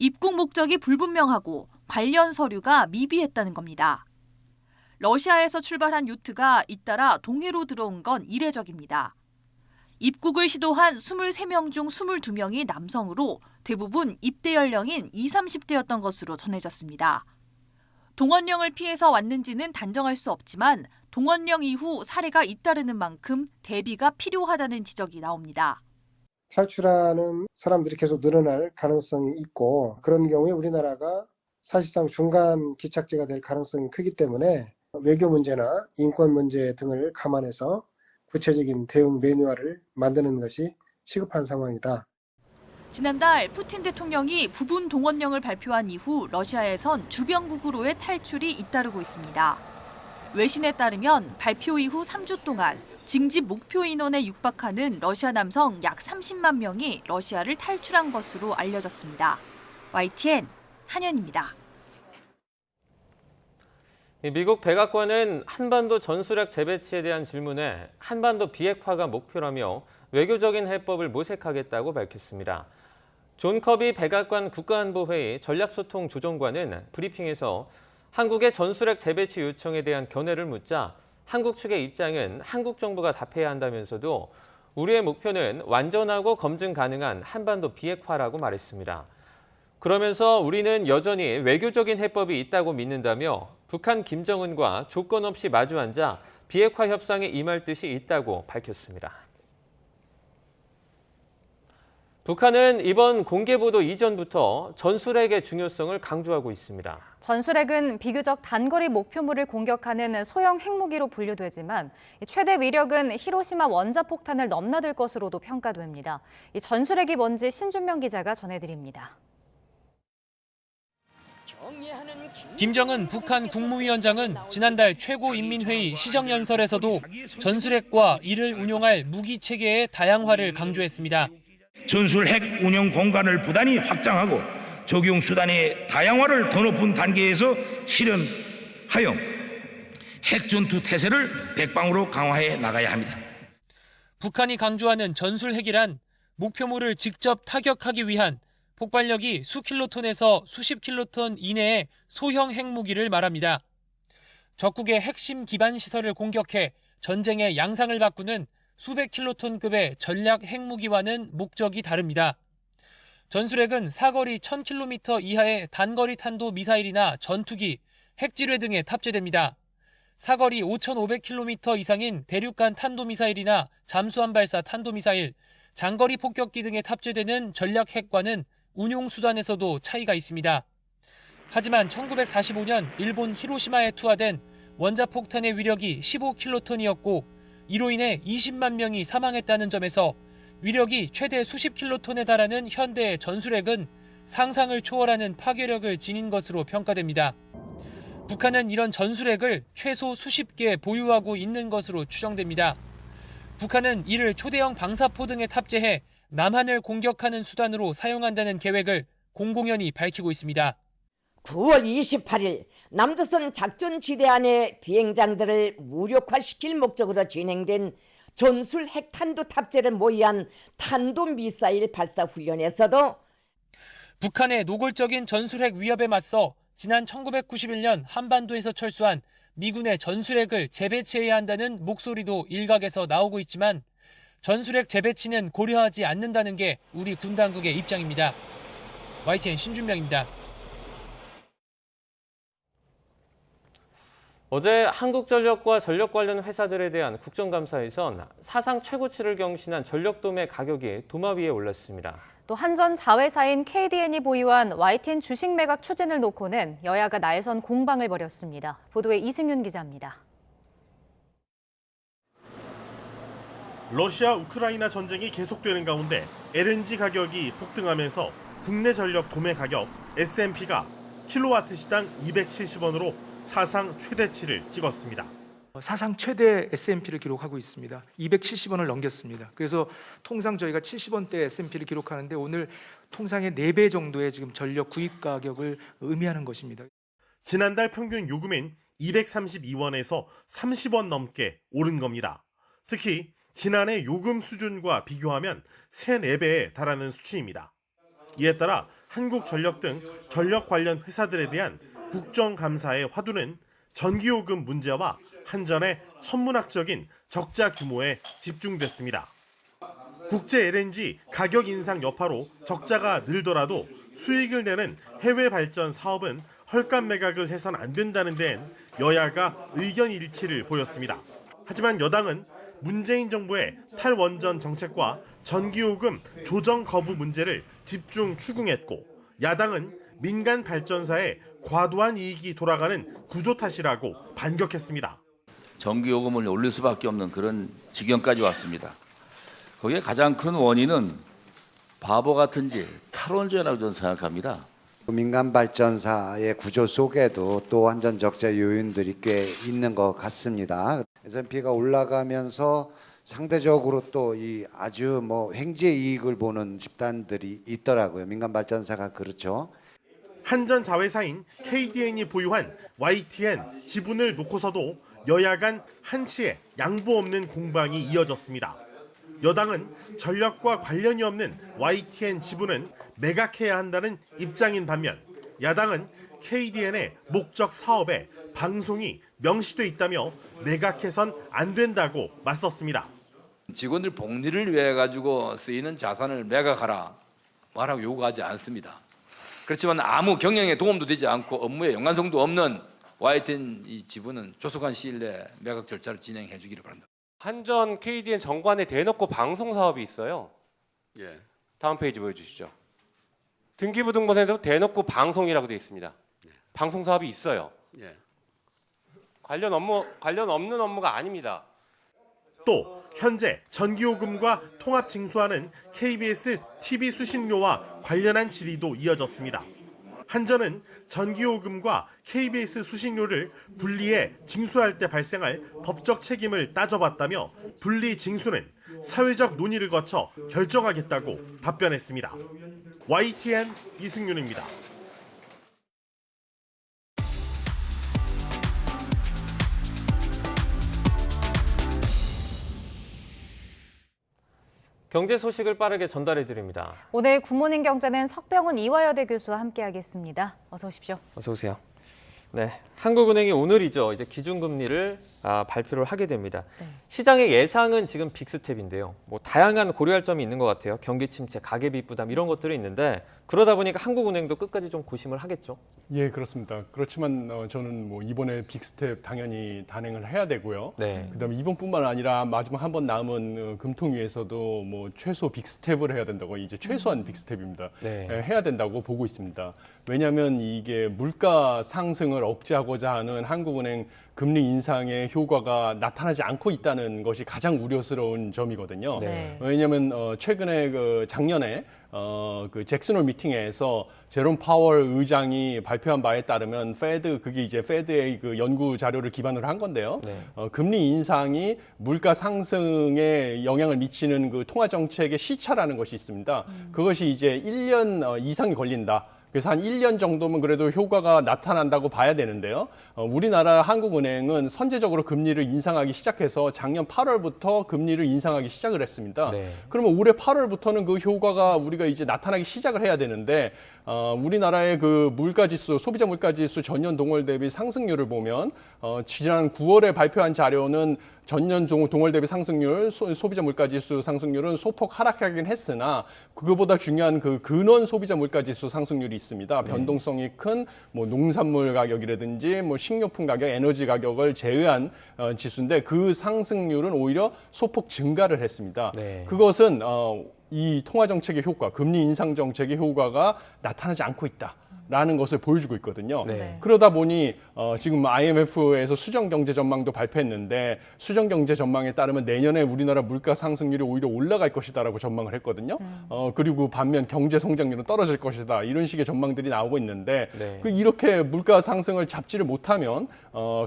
[SPEAKER 15] 입국 목적이 불분명하고 관련 서류가 미비했다는 겁니다. 러시아에서 출발한 요트가 잇따라 동해로 들어온 건 이례적입니다. 입국을 시도한 23명 중 22명이 남성으로 대부분 입대 연령인 20, 30대였던 것으로 전해졌습니다. 동원령을 피해서 왔는지는 단정할 수 없지만 동원령 이후 사례가 잇따르는 만큼 대비가 필요하다는 지적이 나옵니다.
[SPEAKER 16] 탈출하는 사람들이 계속 늘어날 가능성이 있고 그런 경우에 우리나라가 사실상 중간 기착지가 될 가능성이 크기 때문에 외교 문제나 인권 문제 등을 감안해서 구체적인 대응 매뉴얼을 만드는 것이 시급한 상황이다.
[SPEAKER 15] 지난달 푸틴 대통령이 부분 동원령을 발표한 이후 러시아에선 주변국으로의 탈출이 잇따르고 있습니다. 외신에 따르면 발표 이후 3주 동안 징집 목표 인원에 육박하는 러시아 남성 약 30만 명이 러시아를 탈출한 것으로 알려졌습니다. YTN 한현입니다.
[SPEAKER 1] 미국 백악관은 한반도 전술핵 재배치에 대한 질문에 한반도 비핵화가 목표라며 외교적인 해법을 모색하겠다고 밝혔습니다. 존 커비 백악관 국가안보회의 전략소통 조정관은 브리핑에서 한국의 전술핵 재배치 요청에 대한 견해를 묻자 한국 측의 입장은 한국 정부가 답해야 한다면서도 우리의 목표는 완전하고 검증 가능한 한반도 비핵화라고 말했습니다. 그러면서 우리는 여전히 외교적인 해법이 있다고 믿는다며 북한 김정은과 조건 없이 마주 앉아 비핵화 협상에 임할 뜻이 있다고 밝혔습니다. 북한은 이번 공개보도 이전부터 전술핵의 중요성을 강조하고 있습니다.
[SPEAKER 2] 전술핵은 비교적 단거리 목표물을 공격하는 소형 핵무기로 분류되지만 최대 위력은 히로시마 원자폭탄을 넘나들 것으로도 평가됩니다. 이 전술핵이 뭔지 신준명 기자가 전해드립니다.
[SPEAKER 17] 김정은 북한 국무위원장은 지난달 최고인민회의 시정연설에서도 전술핵과 이를 운용할 무기체계의 다양화를 강조했습니다.
[SPEAKER 18] 전술핵 운영 공간을 부단히 확장하고 적용 수단의 다양화를 더 높은 단계에서 실현하여 핵전투 태세를 백방으로 강화해 나가야 합니다.
[SPEAKER 17] 북한이 강조하는 전술핵이란 목표물을 직접 타격하기 위한 폭발력이 수킬로톤에서 수십 킬로톤 이내의 소형 핵무기를 말합니다. 적국의 핵심 기반 시설을 공격해 전쟁의 양상을 바꾸는 수백 킬로톤급의 전략 핵무기와는 목적이 다릅니다. 전술핵은 사거리 1000km 이하의 단거리 탄도 미사일이나 전투기, 핵지뢰 등에 탑재됩니다. 사거리 5500km 이상인 대륙간 탄도미사일이나 잠수함 발사 탄도미사일, 장거리 폭격기 등에 탑재되는 전략 핵과는 운용 수단에서도 차이가 있습니다. 하지만 1945년 일본 히로시마에 투하된 원자폭탄의 위력이 15킬로톤이었고 이로 인해 20만 명이 사망했다는 점에서 위력이 최대 수십 킬로톤에 달하는 현대의 전술핵은 상상을 초월하는 파괴력을 지닌 것으로 평가됩니다. 북한은 이런 전술핵을 최소 수십 개 보유하고 있는 것으로 추정됩니다. 북한은 이를 초대형 방사포 등에 탑재해 남한을 공격하는 수단으로 사용한다는 계획을 공공연히 밝히고 있습니다.
[SPEAKER 4] 9월 28일 남조선 작전지대 안의 비행장들을 무력화시킬 목적으로 진행된 전술 핵탄두 탑재를 모의한 탄도미사일 발사 훈련에서도
[SPEAKER 17] 북한의 노골적인 전술핵 위협에 맞서 지난 1991년 한반도에서 철수한 미군의 전술핵을 재배치해야 한다는 목소리도 일각에서 나오고 있지만 전술핵 재배치는 고려하지 않는다는 게 우리 군 당국의 입장입니다. YTN 신준명입니다.
[SPEAKER 1] 어제 한국전력과 전력 관련 회사들에 대한 국정감사에선 사상 최고치를 경신한 전력도매 가격이 도마 위에 올랐습니다.
[SPEAKER 2] 또 한전 자회사인 KDN이 보유한 YTN 주식 매각 추진을 놓고는 여야가 날선 공방을 벌였습니다. 보도에 이승윤 기자입니다.
[SPEAKER 5] 러시아 우크라이나 전쟁이 계속되는 가운데 LNG 가격이 폭등하면서 국내 전력 도매 가격 S&P가 킬로와트 시당 270원으로 사상 최대치를 찍었습니다.
[SPEAKER 6] 사상 최대 S&P를 기록하고 있습니다. 270원을 넘겼습니다. 그래서 통상 저희가 70원대 S&P를 기록하는데 오늘 통상의 4배 정도의 지금 전력 구입 가격을 의미하는 것입니다.
[SPEAKER 5] 지난달 평균 요금인 232원에서 30원 넘게 오른 겁니다. 특히 지난해 요금 수준과 비교하면 3, 4배에 달하는 수치입니다. 이에 따라 한국전력 등 전력 관련 회사들에 대한 국정감사의 화두는 전기요금 문제와 한전의 천문학적인 적자 규모에 집중됐습니다. 국제 LNG 가격 인상 여파로 적자가 늘더라도 수익을 내는 해외 발전 사업은 헐값 매각을 해선 안 된다는 데엔 여야가 의견 일치를 보였습니다. 하지만 여당은 문재인 정부의 탈원전 정책과 전기요금 조정 거부 문제를 집중 추궁했고 야당은 민간 발전사에 과도한 이익이 돌아가는 구조 탓이라고 반격했습니다.
[SPEAKER 9] 전기요금을 올릴 수밖에 없는 그런 지경까지 왔습니다. 거기에 가장 큰 원인은 바보 같은 짓, 탈원전이라고 저는 생각합니다.
[SPEAKER 19] 민간 발전사의 구조 속에도 또 한전 적자 요인들이 꽤 있는 것 같습니다. S&P가 올라가면서 상대적으로 또 이 아주 횡재 이익을 보는 집단들이 있더라고요. 민간 발전사가 그렇죠.
[SPEAKER 5] 한전 자회사인 KDN이 보유한 YTN 지분을 놓고서도 여야 간 한치의 양보 없는 공방이 이어졌습니다. 여당은 전력과 관련이 없는 YTN 지분은 매각해야 한다는 입장인 반면 야당은 KDN의 목적 사업에 방송이 명시돼 있다며 매각해선 안 된다고 맞섰습니다.
[SPEAKER 20] 직원들 복리를 위해 가지고 쓰이는 자산을 매각하라 말하고 요구하지 않습니다. 그렇지만 아무 경영에 도움도 되지 않고 업무에 연관성도 없는 YTN 이 지분은 조속한 시일 내에 매각 절차를 진행해 주기를 바랍니다.
[SPEAKER 21] 한전 KDN 정관에 대놓고 방송 사업이 있어요. 예. 다음 페이지 보여주시죠. 등기부등본에도 대놓고 방송이라고 되어 있습니다. 예. 방송 사업이 있어요. 예. 관련 없는 업무가 아닙니다.
[SPEAKER 5] 또 현재 전기요금과 통합징수하는 KBS TV 수신료와 관련한 질의도 이어졌습니다. 한전은 전기요금과 KBS 수신료를 분리해 징수할 때 발생할 법적 책임을 따져봤다며 분리 징수는 사회적 논의를 거쳐 결정하겠다고 답변했습니다. YTN 이승윤입니다.
[SPEAKER 1] 경제 소식을 빠르게 전달해 드립니다.
[SPEAKER 2] 오늘 굿모닝 경제는 석병훈 이화여대 교수와 함께하겠습니다. 어서 오십시오.
[SPEAKER 1] 어서 오세요. 네, 한국은행이 오늘이죠. 이제 기준금리를 발표를 하게 됩니다. 시장의 예상은 지금 빅스텝인데요. 뭐 다양한 고려할 점이 있는 것 같아요. 경기 침체, 가계비 부담 이런 것들이 있는데 그러다 보니까 한국은행도 끝까지 좀 고심을 하겠죠.
[SPEAKER 3] 예, 그렇습니다. 그렇지만 저는 뭐 이번에 빅스텝 당연히 단행을 해야 되고요.
[SPEAKER 1] 네.
[SPEAKER 3] 그다음에 이번뿐만 아니라 마지막 한 번 남은 금통위에서도 뭐 최소 빅스텝을 해야 된다고 이제 최소한 빅스텝입니다.
[SPEAKER 1] 네.
[SPEAKER 3] 해야 된다고 보고 있습니다. 왜냐하면 이게 물가 상승을 억제하고자 하는 한국은행 금리 인상의 효과가 나타나지 않고 있다는 것이 가장 우려스러운 점이거든요.
[SPEAKER 1] 네.
[SPEAKER 3] 왜냐하면 최근에 작년에 그 잭슨홀 미팅에서 제롬 파월 의장이 발표한 바에 따르면 그게 이제 페드의 그 연구 자료를 기반으로 한 건데요.
[SPEAKER 1] 네.
[SPEAKER 3] 금리 인상이 물가 상승에 영향을 미치는 그 통화 정책의 시차라는 것이 있습니다. 그것이 이제 1년 이상이 걸린다. 그래서 한 1년 정도면 그래도 효과가 나타난다고 봐야 되는데요. 우리나라 한국은행은 선제적으로 금리를 인상하기 시작해서 작년 8월부터 금리를 인상하기 시작을 했습니다.
[SPEAKER 1] 네.
[SPEAKER 3] 그러면 올해 8월부터는 그 효과가 우리가 이제 나타나기 시작을 해야 되는데 우리나라의 그 물가지수, 소비자 물가지수 전년 동월 대비 상승률을 보면 지난 9월에 발표한 자료는 전년 동월 대비 상승률, 소비자 물가지수 상승률은 소폭 하락하긴 했으나 그거보다 중요한 그 근원 소비자 물가지수 상승률이 있습니다. 변동성이 큰 뭐 농산물 가격이라든지 뭐 식료품 가격, 에너지 가격을 제외한 지수인데 그 상승률은 오히려 소폭 증가를 했습니다.
[SPEAKER 1] 네.
[SPEAKER 3] 그것은 이 통화 정책의 효과, 금리 인상 정책의 효과가 나타나지 않고 있다라는 것을 보여주고 있거든요.
[SPEAKER 1] 네.
[SPEAKER 3] 그러다 보니 지금 IMF에서 수정 경제 전망도 발표했는데 수정 경제 전망에 따르면 내년에 우리나라 물가 상승률이 오히려 올라갈 것이다라고 전망을 했거든요. 그리고 반면 경제 성장률은 떨어질 것이다 이런 식의 전망들이 나오고 있는데
[SPEAKER 1] 네.
[SPEAKER 3] 이렇게 물가 상승을 잡지를 못하면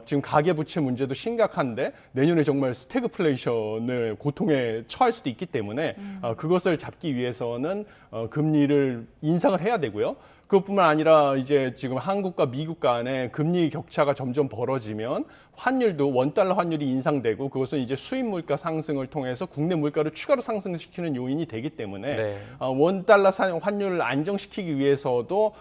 [SPEAKER 3] 지금 가계 부채 문제도 심각한데 내년에 정말 스태그플레이션을 고통에 처할 수도 있기 때문에 그것을 잡기 위해서는 금리를 인상을 해야 되고요. 그것뿐만 아니라 이제 지금 한국과 미국 간의 금리 격차가 점점 벌어지면 환율도 원달러 환율이 인상되고 그것은 이제 수입 물가 상승을 통해서 국내 물가를 추가로 상승시키는 요인이 되기 때문에
[SPEAKER 1] 네.
[SPEAKER 3] 원달러 환율을 안정시키기 위해서도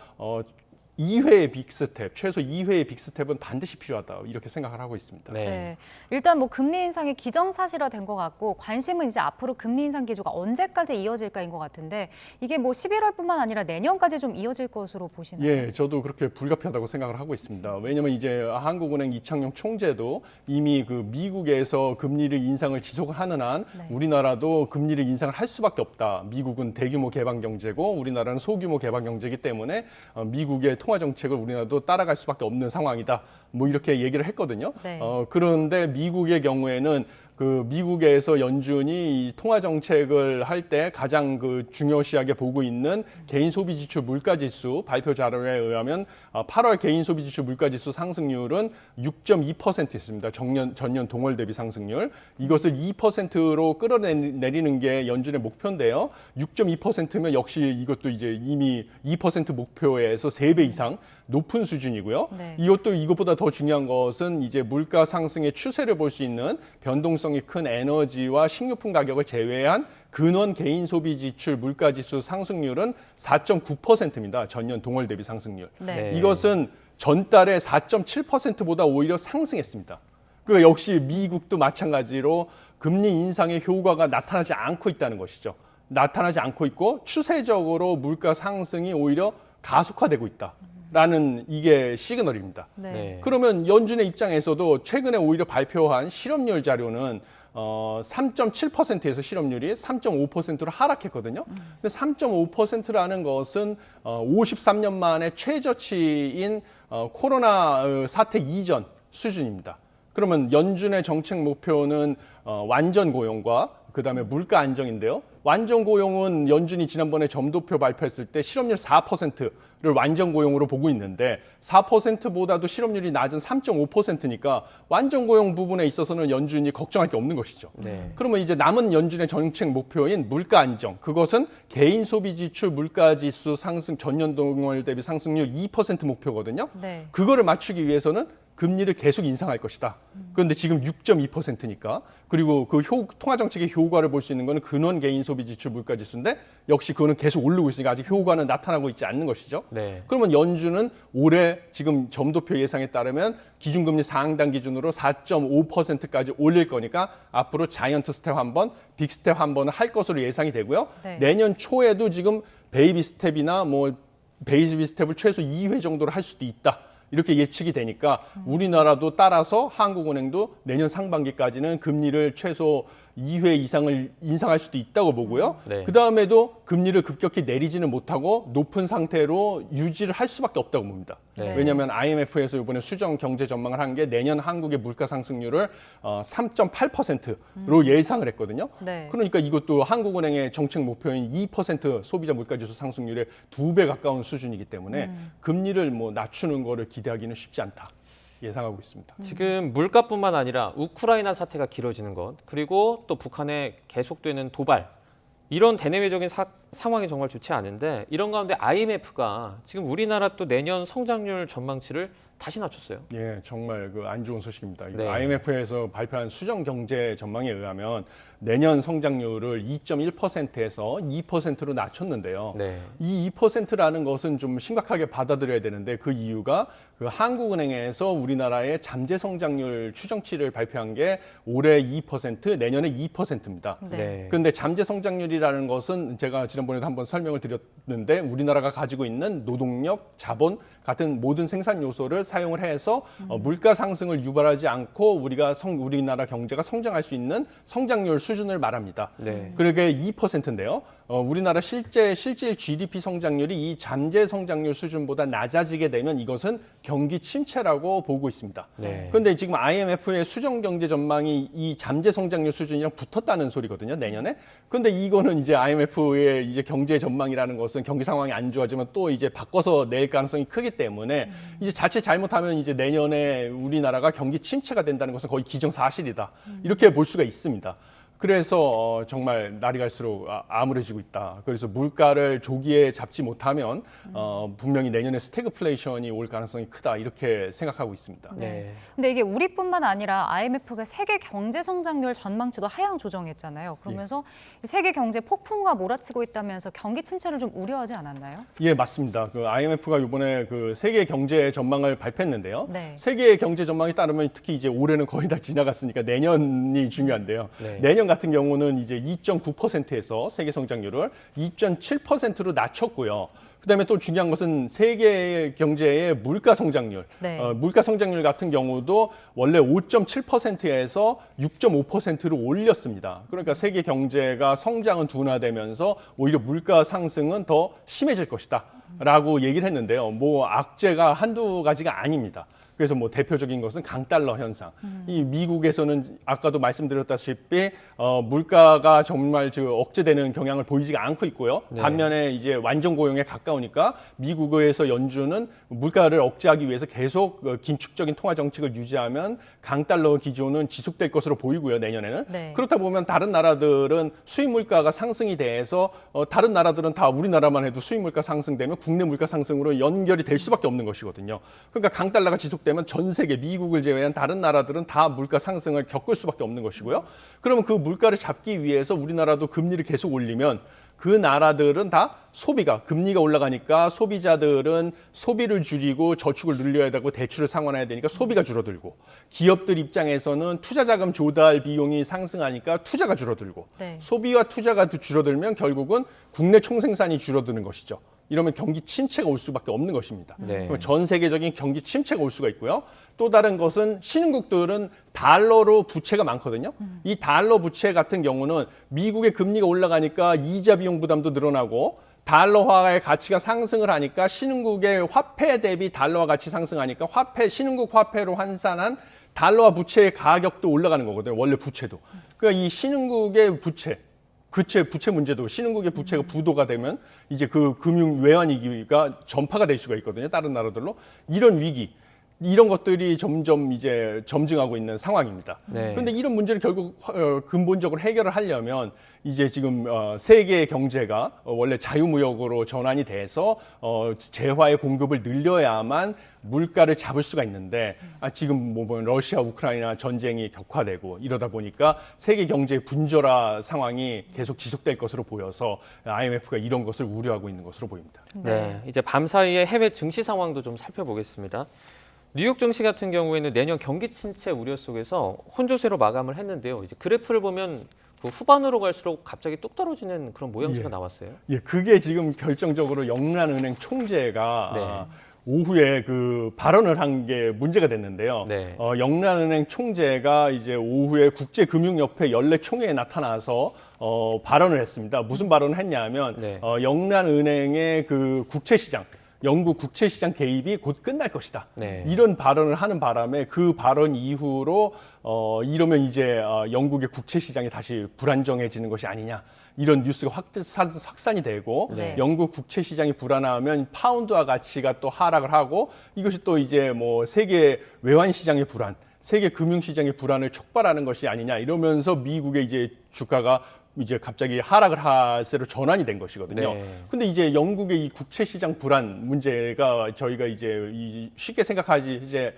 [SPEAKER 3] 2회의 빅스텝, 최소 2회의 빅스텝은 반드시 필요하다 이렇게 생각을 하고 있습니다.
[SPEAKER 2] 네. 일단 뭐 금리 인상이 기정사실화된 것 같고 관심은 이제 앞으로 금리 인상 기조가 언제까지 이어질까인 것 같은데 이게 뭐 11월뿐만 아니라 내년까지 좀 이어질 것으로 보시나요?
[SPEAKER 3] 예, 저도 그렇게 불가피하다고 생각을 하고 있습니다. 왜냐하면 이제 한국은행 이창용 총재도 이미 그 미국에서 금리를 인상을 지속을 하는 한 우리나라도 금리를 인상을 할 수밖에 없다. 미국은 대규모 개방 경제고 우리나라는 소규모 개방 경제이기 때문에 미국의 통화 정책을 우리나라도 따라갈 수밖에 없는 상황이다. 뭐 이렇게 얘기를 했거든요.
[SPEAKER 2] 네.
[SPEAKER 3] 그런데 미국의 경우에는 그 미국에서 연준이 이 통화 정책을 할 때 가장 그 중요시하게 보고 있는 개인 소비 지출 물가 지수 발표 자료에 의하면 8월 개인 소비 지출 물가 지수 상승률은 6.2%였습니다. 전년 동월 대비 상승률. 이것을 2%로 끌어내리는 게 연준의 목표인데요. 6.2%면 역시 이것도 이제 이미 2% 목표에서 3배 이상 높은 수준이고요.
[SPEAKER 2] 네.
[SPEAKER 3] 이것보다 더 중요한 것은 이제 물가 상승의 추세를 볼 수 있는 변동성이 큰 에너지와 식료품 가격을 제외한 근원 개인 소비 지출 물가 지수 상승률은 4.9%입니다. 전년 동월 대비 상승률.
[SPEAKER 2] 네.
[SPEAKER 3] 이것은 전달에 4.7%보다 오히려 상승했습니다. 그러니까 역시 미국도 마찬가지로 금리 인상의 효과가 나타나지 않고 있다는 것이죠. 나타나지 않고 있고 추세적으로 물가 상승이 오히려 가속화되고 있다. 라는 이게 시그널입니다.
[SPEAKER 2] 네.
[SPEAKER 3] 그러면 연준의 입장에서도 최근에 오히려 발표한 실업률 자료는 3.7%에서 실업률이 3.5%로 하락했거든요. 근데 3.5%라는 것은 53년 만에 최저치인 코로나 사태 이전 수준입니다. 그러면 연준의 정책 목표는 완전 고용과 그다음에 물가 안정인데요. 완전 고용은 연준이 지난번에 점도표 발표했을 때 실업률 4%를 완전 고용으로 보고 있는데 4%보다도 실업률이 낮은 3.5%니까 완전 고용 부분에 있어서는 연준이 걱정할 게 없는 것이죠.
[SPEAKER 1] 네.
[SPEAKER 3] 그러면 이제 남은 연준의 정책 목표인 물가 안정, 그것은 개인 소비 지출 물가 지수 상승 전년 동월 대비 상승률 2% 목표거든요.
[SPEAKER 2] 네.
[SPEAKER 3] 그거를 맞추기 위해서는 금리를 계속 인상할 것이다. 그런데 지금 6.2%니까 그리고 그 통화 정책의 효과를 볼 수 있는 거는 근원 개인 소비 지출 물가 지수인데 역시 그거는 계속 오르고 있으니까 아직 효과는 나타나고 있지 않는 것이죠.
[SPEAKER 1] 네.
[SPEAKER 3] 그러면 연준은 올해 지금 점도표 예상에 따르면 기준금리 상당 기준으로 4.5%까지 올릴 거니까 앞으로 자이언트 스텝 한 번, 빅 스텝 한 번을 할 것으로 예상이 되고요.
[SPEAKER 2] 네.
[SPEAKER 3] 내년 초에도 지금 베이비 스텝이나 뭐 베이비 스텝을 최소 2회 정도로 할 수도 있다. 이렇게 예측이 되니까 우리나라도 따라서 한국은행도 내년 상반기까지는 금리를 최소 2회 이상을 인상할 수도 있다고 보고요.
[SPEAKER 1] 네.
[SPEAKER 3] 그다음에도 금리를 급격히 내리지는 못하고 높은 상태로 유지를 할 수밖에 없다고 봅니다.
[SPEAKER 1] 네.
[SPEAKER 3] 왜냐하면 IMF에서 이번에 수정 경제 전망을 한 게 내년 한국의 물가 상승률을 3.8%로 예상을 했거든요.
[SPEAKER 2] 네.
[SPEAKER 3] 그러니까 이것도 한국은행의 정책 목표인 2% 소비자 물가지수 상승률의 2배 가까운 수준이기 때문에 금리를 뭐 낮추는 거를 기대하기는 쉽지 않다. 예상하고 있습니다.
[SPEAKER 1] 지금 물가뿐만 아니라 우크라이나 사태가 길어지는 것, 그리고 또 북한의 계속되는 도발, 이런 대내외적인 상황이 정말 좋지 않은데 이런 가운데 IMF가 지금 우리나라 또 내년 성장률 전망치를 다시 낮췄어요.
[SPEAKER 3] 예, 정말 그 안 좋은 소식입니다.
[SPEAKER 1] 네.
[SPEAKER 3] IMF에서 발표한 수정 경제 전망에 의하면 내년 성장률을 2.1%에서 2%로 낮췄는데요.
[SPEAKER 1] 네.
[SPEAKER 3] 이 2%라는 것은 좀 심각하게 받아들여야 되는데 그 이유가 그 한국은행에서 우리나라의 잠재 성장률 추정치를 발표한 게 올해 2%, 내년에 2%입니다.
[SPEAKER 1] 네.
[SPEAKER 3] 그런데 잠재 성장률이라는 것은 제가 지난번에도 한번 설명을 드렸는데 우리나라가 가지고 있는 노동력, 자본 같은 모든 생산 요소를 사용을 해서 물가 상승을 유발하지 않고 우리나라 경제가 성장할 수 있는 성장률 수준을 말합니다.
[SPEAKER 1] 네.
[SPEAKER 3] 그게 2%인데요. 우리나라 실질 GDP 성장률이 이 잠재 성장률 수준보다 낮아지게 되면 이것은 경기 침체라고 보고 있습니다.
[SPEAKER 1] 네.
[SPEAKER 3] 그런데 지금 IMF의 수정 경제 전망이 이 잠재 성장률 수준이랑 붙었다는 소리거든요, 내년에. 그런데 이거는 이제 IMF의 이제 경제 전망이라는 것은 경기 상황이 안 좋아지면 또 이제 바꿔서 낼 가능성이 크기 때문에 이제 자칫 잘못하면 이제 내년에 우리나라가 경기 침체가 된다는 것은 거의 기정사실이다. 이렇게 볼 수가 있습니다. 그래서 정말 날이 갈수록 암울해지고 있다. 그래서 물가를 조기에 잡지 못하면 분명히 내년에 스태그플레이션이 올 가능성이 크다. 이렇게 생각하고 있습니다.
[SPEAKER 2] 네. 근데 이게 우리뿐만 아니라 IMF가 세계 경제 성장률 전망치도 하향 조정했잖아요. 그러면서 세계 경제 폭풍우가 몰아치고 있다면서 경기 침체를 좀 우려하지 않았나요?
[SPEAKER 3] 예, 맞습니다. 그 IMF가 이번에 그 세계 경제 전망을 발표했는데요.
[SPEAKER 2] 네.
[SPEAKER 3] 세계 경제 전망에 따르면 특히 이제 올해는 거의 다 지나갔으니까 내년이 중요한데요.
[SPEAKER 1] 네.
[SPEAKER 3] 내년 같은 경우는 이제 2.9%에서 세계 성장률을 2.7%로 낮췄고요. 그다음에 또 중요한 것은 세계 경제의 물가 성장률,
[SPEAKER 2] 네.
[SPEAKER 3] 물가 성장률 같은 경우도 원래 5.7%에서 6.5%로 올렸습니다. 그러니까 세계 경제가 성장은 둔화되면서 오히려 물가 상승은 더 심해질 것이다라고 얘기를 했는데요. 뭐 악재가 한두 가지가 아닙니다. 그래서 뭐 대표적인 것은 강달러 현상. 이 미국에서는 아까도 말씀드렸다시피 물가가 정말 억제되는 경향을 보이지가 않고 있고요.
[SPEAKER 1] 네.
[SPEAKER 3] 반면에 이제 완전 고용에 가까우니까 미국에서 연준은 물가를 억제하기 위해서 계속 긴축적인 통화 정책을 유지하면 강달러 기조는 지속될 것으로 보이고요. 내년에는.
[SPEAKER 2] 네.
[SPEAKER 3] 그렇다 보면 다른 나라들은 수입 물가가 상승이 돼서 다른 나라들은 다 우리나라만 해도 수입 물가 상승되면 국내 물가 상승으로 연결이 될 수밖에 없는 것이거든요. 그러니까 강달러가 지속되면 전 세계 미국을 제외한 다른 나라들은 다 물가 상승을 겪을 수밖에 없는 것이고요. 그러면 그 물가를 잡기 위해서 우리나라도 금리를 계속 올리면 그 나라들은 다 소비가 금리가 올라가니까 소비자들은 소비를 줄이고 저축을 늘려야 되고 대출을 상환해야 되니까 소비가 줄어들고 기업들 입장에서는 투자자금 조달 비용이 상승하니까 투자가 줄어들고
[SPEAKER 2] 네.
[SPEAKER 3] 소비와 투자가 줄어들면 결국은 국내 총생산이 줄어드는 것이죠. 이러면 경기 침체가 올 수밖에 없는 것입니다.
[SPEAKER 1] 네.
[SPEAKER 3] 전 세계적인 경기 침체가 올 수가 있고요. 또 다른 것은 신흥국들은 달러로 부채가 많거든요. 이 달러 부채 같은 경우는 미국의 금리가 올라가니까 이자 비용 부담도 늘어나고 달러화의 가치가 상승을 하니까 신흥국의 화폐 대비 달러화 가치 상승하니까 신흥국 화폐로 환산한 달러화 부채의 가격도 올라가는 거거든요. 원래 부채도. 그러니까 이 신흥국의 부채 문제도 신흥국의 부채가 부도가 되면 이제 그 금융 외환 위기가 전파가 될 수가 있거든요. 다른 나라들로. 이런 위기. 이런 것들이 점점 이제 점증하고 있는 상황입니다.
[SPEAKER 1] 네.
[SPEAKER 3] 그런데 이런 문제를 결국 근본적으로 해결을 하려면 이제 지금 세계 경제가 원래 자유무역으로 전환이 돼서 재화의 공급을 늘려야만 물가를 잡을 수가 있는데 지금 뭐 러시아 우크라이나 전쟁이 격화되고 이러다 보니까 세계 경제의 분절화 상황이 계속 지속될 것으로 보여서 IMF가 이런 것을 우려하고 있는 것으로 보입니다.
[SPEAKER 1] 네, 이제 밤사이에 해외 증시 상황도 좀 살펴보겠습니다. 뉴욕 증시 같은 경우에는 내년 경기 침체 우려 속에서 혼조세로 마감을 했는데요. 이제 그래프를 보면 그 후반으로 갈수록 갑자기 뚝 떨어지는 그런 모양새가 나왔어요.
[SPEAKER 3] 예, 그게 지금 결정적으로 영란은행 총재가 오후에 그 발언을 한 게 문제가 됐는데요. 영란은행 총재가 이제 오후에 국제금융협회 연례 총회에 나타나서 발언을 했습니다. 무슨 발언을 했냐면 영란은행의 그 국채시장 영국 국채시장 개입이 곧 끝날 것이다. 이런 발언을 하는 바람에 그 발언 이후로 이러면 이제 영국의 국채시장이 다시 불안정해지는 것이 아니냐. 이런 뉴스가 확산이 되고 영국 국채시장이 불안하면 파운드화 가치가 또 하락을 하고 이것이 또 이제 뭐 세계 외환시장의 불안, 세계 금융시장의 불안을 촉발하는 것이 아니냐 이러면서 미국의 이제 주가가 이제 갑자기 하락을 하세로 전환이 된 것이거든요. 근데 이제 영국의 이 국채 시장 불안 문제가 저희가 이제 쉽게 생각하지 이제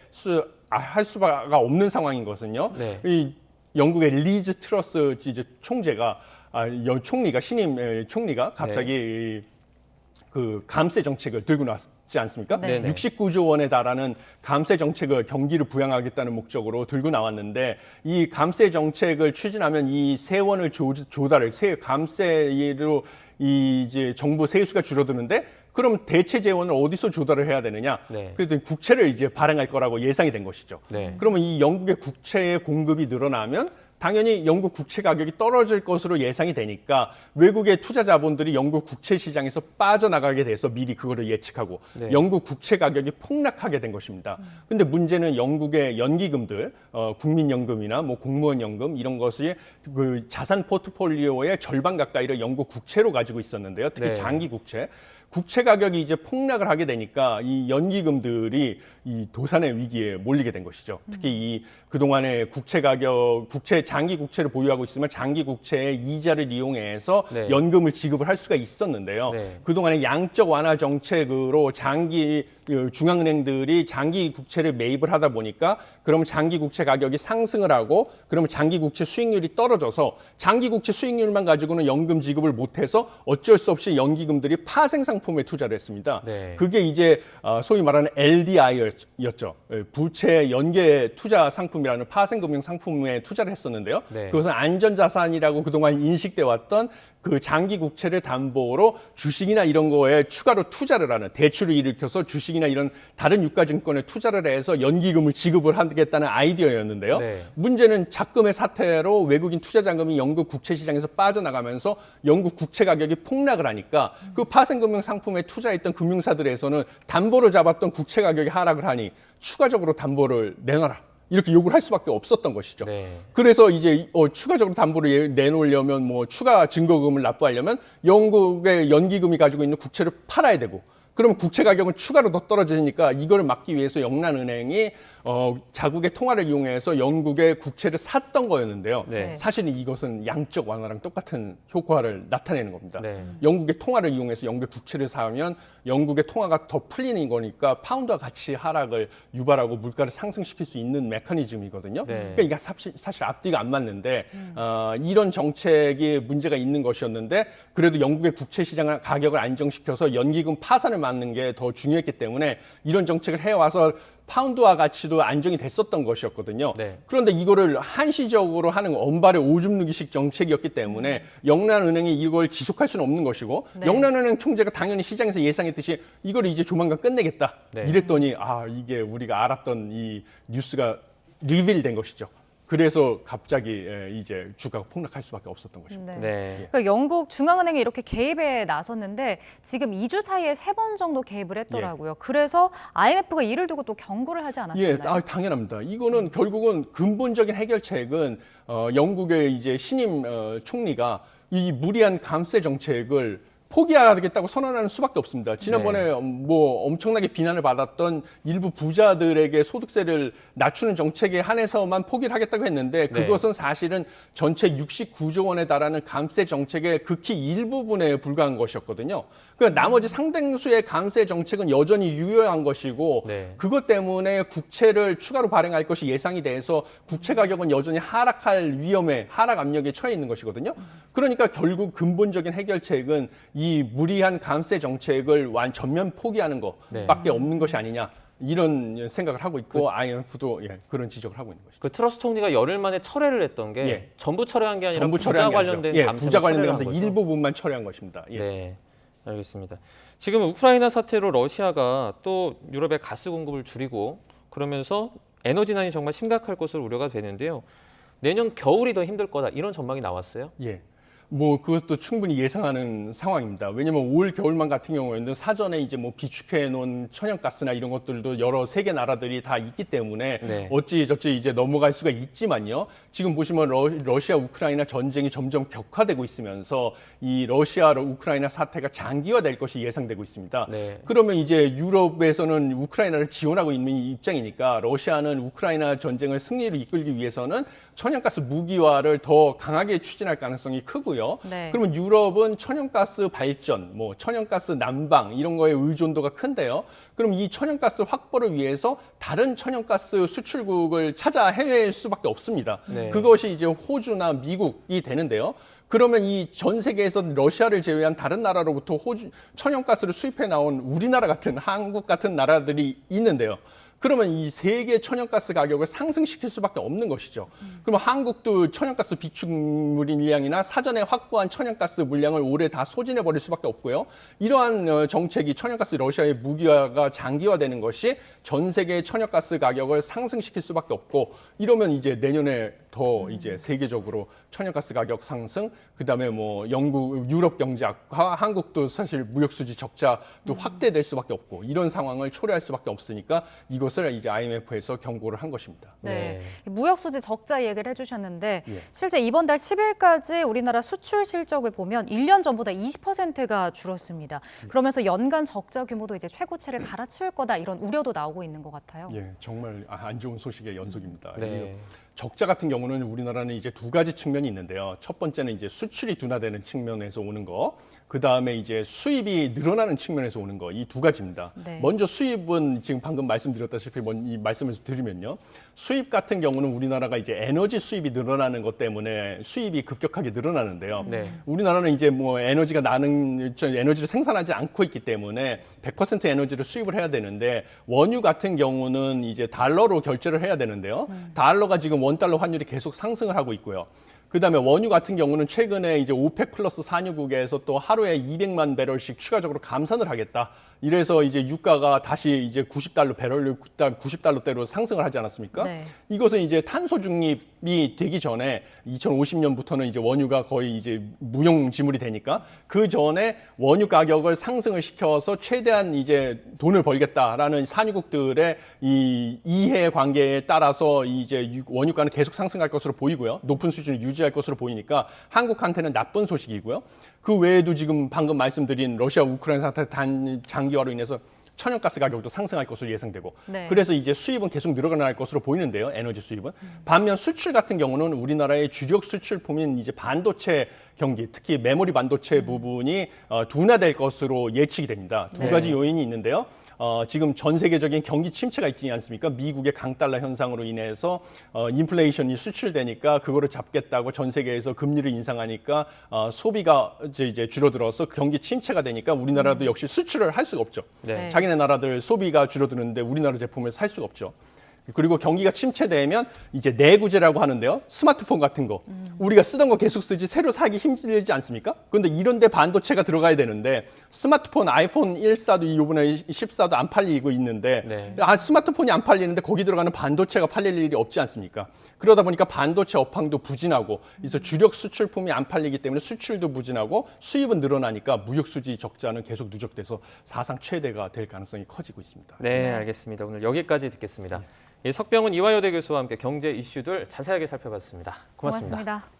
[SPEAKER 3] 할 수가 없는 상황인 것은요. 이 영국의 리즈 트러스 이제 총재가 총리가 신임 총리가 갑자기 그 감세 정책을 들고 나왔지 않습니까? 69조 원에 달하는 감세 정책을 경기를 부양하겠다는 목적으로 들고 나왔는데 이 감세 정책을 추진하면 이 세원을 조달을 감세로 이제 정부 세수가 줄어드는데 그럼 대체 재원을 어디서 조달을 해야 되느냐? 그래도 국채를 이제 발행할 거라고 예상이 된 것이죠. 그러면 이 영국의 국채의 공급이 늘어나면 당연히 영국 국채 가격이 떨어질 것으로 예상이 되니까 외국의 투자 자본들이 영국 국채 시장에서 빠져나가게 돼서 미리 그거를 예측하고 영국 국채 가격이 폭락하게 된 것입니다. 근데 문제는 영국의 연기금들, 국민연금이나 뭐 공무원연금 이런 것이 그 자산 포트폴리오의 절반 가까이를 영국 국채로 가지고 있었는데요. 특히 장기 국채 가격이 이제 폭락을 하게 되니까 이 연기금들이 이 도산의 위기에 몰리게 된 것이죠. 특히 이 그동안의 장기 국채를 보유하고 있으면 장기 국채의 이자를 이용해서 연금을 지급을 할 수가 있었는데요. 그동안의 양적 완화 정책으로 중앙은행들이 장기 국채를 매입을 하다 보니까 그러면 장기 국채 가격이 상승을 하고 그러면 장기 국채 수익률이 떨어져서 장기 국채 수익률만 가지고는 연금 지급을 못해서 어쩔 수 없이 연기금들이 파생 상품에 투자를 했습니다. 그게 이제 소위 말하는 LDI였죠. 부채 연계 투자 상품이라는 파생금융 상품에 투자를 했었는데요. 그것은 안전자산이라고 그동안 인식돼 왔던 그 장기 국채를 담보로 주식이나 이런 거에 추가로 투자를 하는 대출을 일으켜서 주식이나 이런 다른 유가증권에 투자를 해서 연기금을 지급을 하겠다는 아이디어였는데요. 문제는 작금의 사태로 외국인 투자 자금이 영국 국채 시장에서 빠져나가면서 영국 국채 가격이 폭락을 하니까 그 파생금융 상품에 투자했던 금융사들에서는 담보로 잡았던 국채 가격이 하락을 하니 추가적으로 담보를 내놔라. 이렇게 요구를 할 수밖에 없었던 것이죠. 그래서 이제 추가적으로 담보를 내놓으려면 뭐 추가 증거금을 납부하려면 영국의 연기금이 가지고 있는 국채를 팔아야 되고 그러면 국채 가격은 추가로 더 떨어지니까 이걸 막기 위해서 영란은행이 자국의 통화를 이용해서 영국의 국채를 샀던 거였는데요. 사실은 이것은 양적 완화랑 똑같은 효과를 나타내는 겁니다. 영국의 통화를 이용해서 영국의 국채를 사면 영국의 통화가 더 풀리는 거니까 파운드와 같이 하락을 유발하고 물가를 상승시킬 수 있는 메커니즘이거든요. 그러니까 이게 사실 앞뒤가 안 맞는데 이런 정책이 문제가 있는 것이었는데 그래도 영국의 국채 시장 가격을 안정시켜서 연기금 파산을 막는 게 더 중요했기 때문에 이런 정책을 해와서 파운드화 가치도 안정이 됐었던 것이었거든요. 그런데 이거를 한시적으로 하는 언발의 오줌 누기식 정책이었기 때문에 영란은행이 이걸 지속할 수는 없는 것이고 영란은행 총재가 당연히 시장에서 예상했듯이 이걸 이제 조만간 끝내겠다. 이랬더니 이게 우리가 알았던 이 뉴스가 리빌된 것이죠. 그래서 갑자기 이제 주가가 폭락할 수밖에 없었던 것입니다.
[SPEAKER 2] 그러니까 영국 중앙은행이 이렇게 개입에 나섰는데 지금 2주 사이에 3번 정도 개입을 했더라고요. 그래서 IMF가 이를 두고 또 경고를 하지 않았나요?
[SPEAKER 3] 당연합니다. 이거는 결국은 근본적인 해결책은 영국의 이제 신임 총리가 이 무리한 감세 정책을 포기하겠다고 선언하는 수밖에 없습니다. 지난번에 뭐 엄청나게 비난을 받았던 일부 부자들에게 소득세를 낮추는 정책에 한해서만 포기를 하겠다고 했는데 그것은 사실은 전체 69조 원에 달하는 감세 정책의 극히 일부분에 불과한 것이었거든요. 그러니까 나머지 상당수의 감세 정책은 여전히 유효한 것이고 그것 때문에 국채를 추가로 발행할 것이 예상이 돼서 국채 가격은 여전히 하락할 위험에 하락 압력에 처해 있는 것이거든요. 그러니까 결국 근본적인 해결책은 이 무리한 감세 정책을 전면 포기하는 것밖에 없는 것이 아니냐. 이런 생각을 하고 있고 IMF도 그런 지적을 하고 있는 것이죠.
[SPEAKER 1] 그 트러스 총리가 열흘 만에 철회를 했던 게 전부 철회한 게 아니라 부자 관련된 감세
[SPEAKER 3] 부자 관련된 감세 일부분만 철회한 것입니다.
[SPEAKER 1] 네, 알겠습니다. 지금 우크라이나 사태로 러시아가 또 유럽에 가스 공급을 줄이고 그러면서 에너지난이 정말 심각할 것으로 우려가 되는데요. 내년 겨울이 더 힘들 거다 이런 전망이 나왔어요.
[SPEAKER 3] 뭐 그것도 충분히 예상하는 상황입니다. 왜냐면 올 겨울만 같은 경우에는 사전에 이제 뭐 비축해 놓은 천연가스나 이런 것들도 여러 세계 나라들이 다 있기 때문에 어찌저찌 이제 넘어갈 수가 있지만요. 지금 보시면 러시아 우크라이나 전쟁이 점점 격화되고 있으면서 이 러시아 우크라이나 사태가 장기화될 것이 예상되고 있습니다. 그러면 이제 유럽에서는 우크라이나를 지원하고 있는 입장이니까 러시아는 우크라이나 전쟁을 승리로 이끌기 위해서는 천연가스 무기화를 더 강하게 추진할 가능성이 크고요. 그러면 유럽은 천연가스 발전, 뭐 천연가스 난방 이런 거에 의존도가 큰데요. 그럼 이 천연가스 확보를 위해서 다른 천연가스 수출국을 찾아 헤맬 수밖에 없습니다. 그것이 이제 호주나 미국이 되는데요. 그러면 이 전 세계에서 러시아를 제외한 다른 나라로부터 천연가스를 수입해 나온 우리나라 같은 한국 같은 나라들이 있는데요. 그러면 이 세계 천연가스 가격을 상승시킬 수밖에 없는 것이죠. 그러면 한국도 천연가스 비축 물량이나 사전에 확보한 천연가스 물량을 올해 다 소진해 버릴 수밖에 없고요. 이러한 정책이 천연가스 러시아의 무기화가 장기화되는 것이 전 세계 천연가스 가격을 상승시킬 수밖에 없고 이러면 이제 내년에 더 이제 세계적으로 천연가스 가격 상승, 그다음에 뭐 유럽 경제 악화, 한국도 사실 무역 수지 적자도 확대될 수밖에 없고 이런 상황을 초래할 수밖에 없으니까 이것을 이제 IMF에서 경고를 한 것입니다.
[SPEAKER 2] 무역 수지 적자 얘기를 해주셨는데 실제 이번 달 10일까지 우리나라 수출 실적을 보면 1년 전보다 20%가 줄었습니다. 그러면서 연간 적자 규모도 이제 최고치를 갈아치울 거다 이런 우려도 나오고 있는 것 같아요.
[SPEAKER 3] 정말 안 좋은 소식의 연속입니다. 적자 같은 경우는 우리나라는 이제 두 가지 측면이 있는데요. 첫 번째는 이제 수출이 둔화되는 측면에서 오는 거, 그 다음에 이제 수입이 늘어나는 측면에서 오는 거, 이 두 가지입니다. 먼저 수입은 지금 방금 말씀드렸다시피 이 말씀을 드리면요. 수입 같은 경우는 우리나라가 이제 에너지 수입이 늘어나는 것 때문에 수입이 급격하게 늘어나는데요. 우리나라는 이제 뭐 에너지를 생산하지 않고 있기 때문에 100% 에너지를 수입을 해야 되는데 원유 같은 경우는 이제 달러로 결제를 해야 되는데요. 달러가 지금 원달러 환율이 계속 상승을 하고 있고요. 그다음에 원유 같은 경우는 최근에 이제 오펙 플러스 산유국에서 또 하루에 200만 배럴씩 추가적으로 감산을 하겠다. 이래서 이제 유가가 다시 이제 90달러 배럴을 90달러대로 상승을 하지 않았습니까? 이것은 이제 탄소 중립이 되기 전에 2050년부터는 이제 원유가 거의 이제 무용 지물이 되니까 그 전에 원유 가격을 상승을 시켜서 최대한 이제 돈을 벌겠다라는 산유국들의 이 이해 관계에 따라서 이제 원유가는 계속 상승할 것으로 보이고요. 높은 수준을 유지할 것으로 보이니까 한국한테는 나쁜 소식이고요. 그 외에도 지금 방금 말씀드린 러시아 우크라이나 사태 장기화로 인해서 천연가스 가격도 상승할 것으로 예상되고 그래서 이제 수입은 계속 늘어날 것으로 보이는데요. 에너지 수입은. 반면 수출 같은 경우는 우리나라의 주력 수출품인 이제 반도체 경기, 특히 메모리 반도체 부분이 둔화될 것으로 예측이 됩니다. 두 가지 요인이 있는데요. 지금 전 세계적인 경기 침체가 있지 않습니까? 미국의 강달러 현상으로 인해서 인플레이션이 수출되니까 그거를 잡겠다고 전 세계에서 금리를 인상하니까 소비가 이제 줄어들어서 경기 침체가 되니까 우리나라도 역시 수출을 할 수가 없죠. 자기네 나라들 소비가 줄어드는데 우리나라 제품을 살 수가 없죠. 그리고 경기가 침체되면 이제 내구재라고 하는데요. 스마트폰 같은 거. 우리가 쓰던 거 계속 쓰지 새로 사기 힘들지 않습니까? 그런데 이런 데 반도체가 들어가야 되는데 스마트폰 아이폰 1사도 이번에 14도 안 팔리고 있는데 스마트폰이 안 팔리는데 거기 들어가는 반도체가 팔릴 일이 없지 않습니까? 그러다 보니까 반도체 업황도 부진하고 그래서 주력 수출품이 안 팔리기 때문에 수출도 부진하고 수입은 늘어나니까 무역수지 적자는 계속 누적돼서 사상 최대가 될 가능성이 커지고 있습니다.
[SPEAKER 1] 네, 알겠습니다. 오늘 여기까지 듣겠습니다. 석병훈 이화여대 교수와 함께 경제 이슈들 자세하게 살펴봤습니다. 고맙습니다.
[SPEAKER 2] 고맙습니다.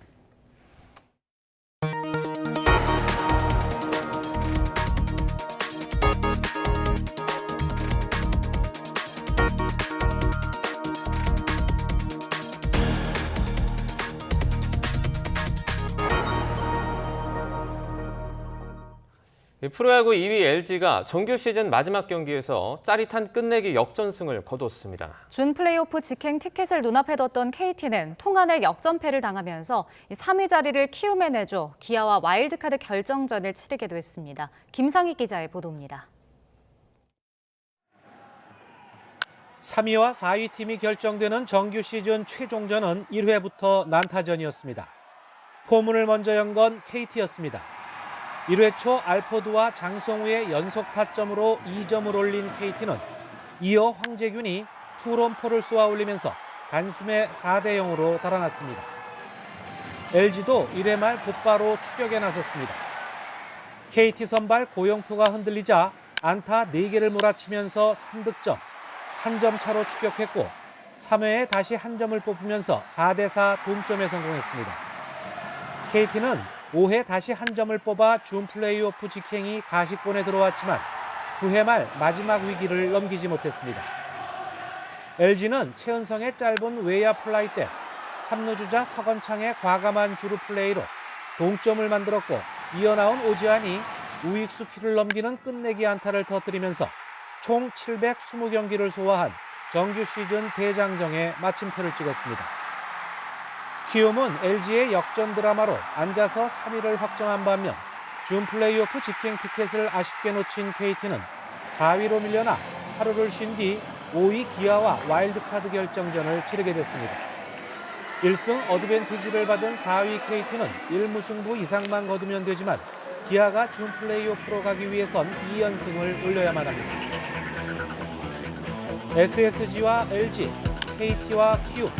[SPEAKER 1] 프로야구 2위 LG가 정규 시즌 마지막 경기에서 짜릿한 끝내기 역전승을 거뒀습니다.
[SPEAKER 2] 준 플레이오프 직행 티켓을 눈앞에 뒀던 KT는 통안의 역전패를 당하면서 3위 자리를 키움에 내줘 기아와 와일드카드 결정전을 치르게 됐습니다. 김상희 기자의 보도입니다.
[SPEAKER 7] 3위와 4위 팀이 결정되는 정규 시즌 최종전은 1회부터 난타전이었습니다. 포문을 먼저 연 건 KT였습니다. 1회 초 알포드와 장성우의 연속 타점으로 2점을 올린 KT는 이어 황재균이 투런포를 쏘아 올리면서 단숨에 4대 0으로 달아났습니다. LG도 1회 말 곧바로 추격에 나섰습니다. KT 선발 고영표가 흔들리자 안타 4개를 몰아치면서 3득점, 한 점 차로 추격했고 3회에 다시 한 점을 뽑으면서 4대 4 동점에 성공했습니다. KT는 5회 다시 한 점을 뽑아 준 플레이오프 직행이 가시권에 들어왔지만 9회 말 마지막 위기를 넘기지 못했습니다. LG는 최은성의 짧은 외야 플라이 때 3루 주자 서건창의 과감한 주루 플레이로 동점을 만들었고 이어 나온 오지환이 우익수 키를 넘기는 끝내기 안타를 터뜨리면서 총 720경기를 소화한 정규 시즌 대장정에 마침표를 찍었습니다. 키움은 LG의 역전 드라마로 앉아서 3위를 확정한 반면 준 플레이오프 직행 티켓을 아쉽게 놓친 KT는 4위로 밀려나 하루를 쉰 뒤 5위 기아와 와일드카드 결정전을 치르게 됐습니다. 1승 어드밴티지를 받은 4위 KT는 1무승부 이상만 거두면 되지만 기아가 준 플레이오프로 가기 위해선 2연승을 올려야만 합니다. SSG와 LG, KT와 키움,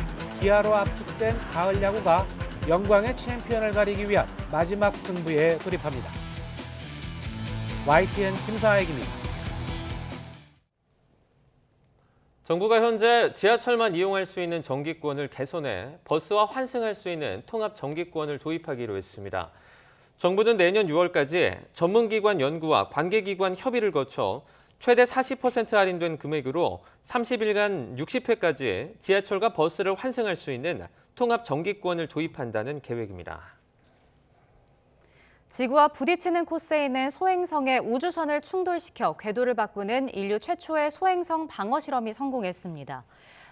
[SPEAKER 7] 기아로 압축된 가을 야구가 영광의 챔피언을 가리기 위한 마지막 승부에 돌입합니다. YTN 김사익입니다.
[SPEAKER 1] 정부가 현재 지하철만 이용할 수 있는 정기권을 개선해 버스와 환승할 수 있는 통합 정기권을 도입하기로 했습니다. 정부는 내년 6월까지 전문기관 연구와 관계기관 협의를 거쳐 최대 40% 할인된 금액으로 30일간 60회까지 지하철과 버스를 환승할 수 있는 통합 정기권을 도입한다는 계획입니다.
[SPEAKER 2] 지구와 부딪히는 코스에 있는 소행성의 우주선을 충돌시켜 궤도를 바꾸는 인류 최초의 소행성 방어 실험이 성공했습니다.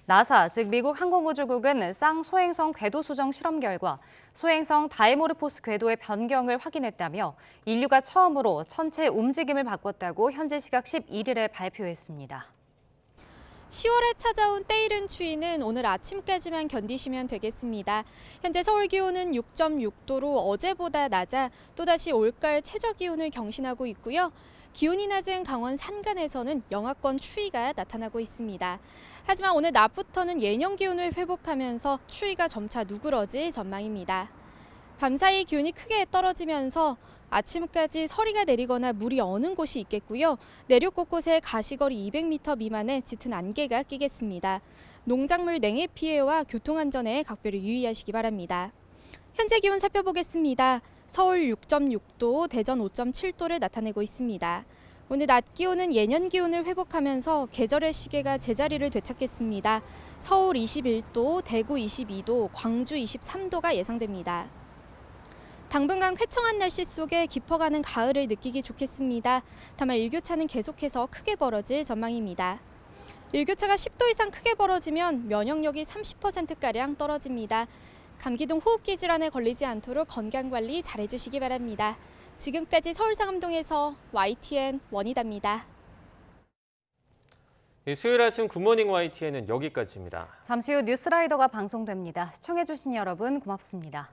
[SPEAKER 2] 나사, 즉 미국 항공우주국은 쌍소행성 궤도 수정 실험 결과 소행성 다이모르포스 궤도의 변경을 확인했다며 인류가 처음으로 천체 움직임을 바꿨다고 현지 시각 11일에 발표했습니다.
[SPEAKER 8] 10월에 찾아온 때이른 추위는 오늘 아침까지만 견디시면 되겠습니다. 현재 서울 기온은 6.6도로 어제보다 낮아 또다시 올가을 최저 기온을 경신하고 있고요. 기온이 낮은 강원 산간에서는 영하권 추위가 나타나고 있습니다. 하지만 오늘 낮부터는 예년 기온을 회복하면서 추위가 점차 누그러질 전망입니다. 밤사이 기온이 크게 떨어지면서 아침까지 서리가 내리거나 물이 어는 곳이 있겠고요. 내륙 곳곳에 가시거리 200m 미만의 짙은 안개가 끼겠습니다. 농작물 냉해 피해와 교통안전에 각별히 유의하시기 바랍니다. 현재 기온 살펴보겠습니다. 서울 6.6도, 대전 5.7도를 나타내고 있습니다. 오늘 낮 기온은 예년 기온을 회복하면서 계절의 시계가 제자리를 되찾겠습니다. 서울 21도, 대구 22도, 광주 23도가 예상됩니다. 당분간 쾌청한 날씨 속에 깊어가는 가을을 느끼기 좋겠습니다. 다만 일교차는 계속해서 크게 벌어질 전망입니다. 일교차가 10도 이상 크게 벌어지면 면역력이 30%가량 떨어집니다. 감기 등 호흡기 질환에 걸리지 않도록 건강관리 잘해주시기 바랍니다. 지금까지 서울상암동에서 YTN 원희다입니다.
[SPEAKER 1] 수요일 아침 굿모닝 YTN은 여기까지입니다.
[SPEAKER 2] 잠시 후 뉴스라이더가 방송됩니다. 시청해주신 여러분 고맙습니다.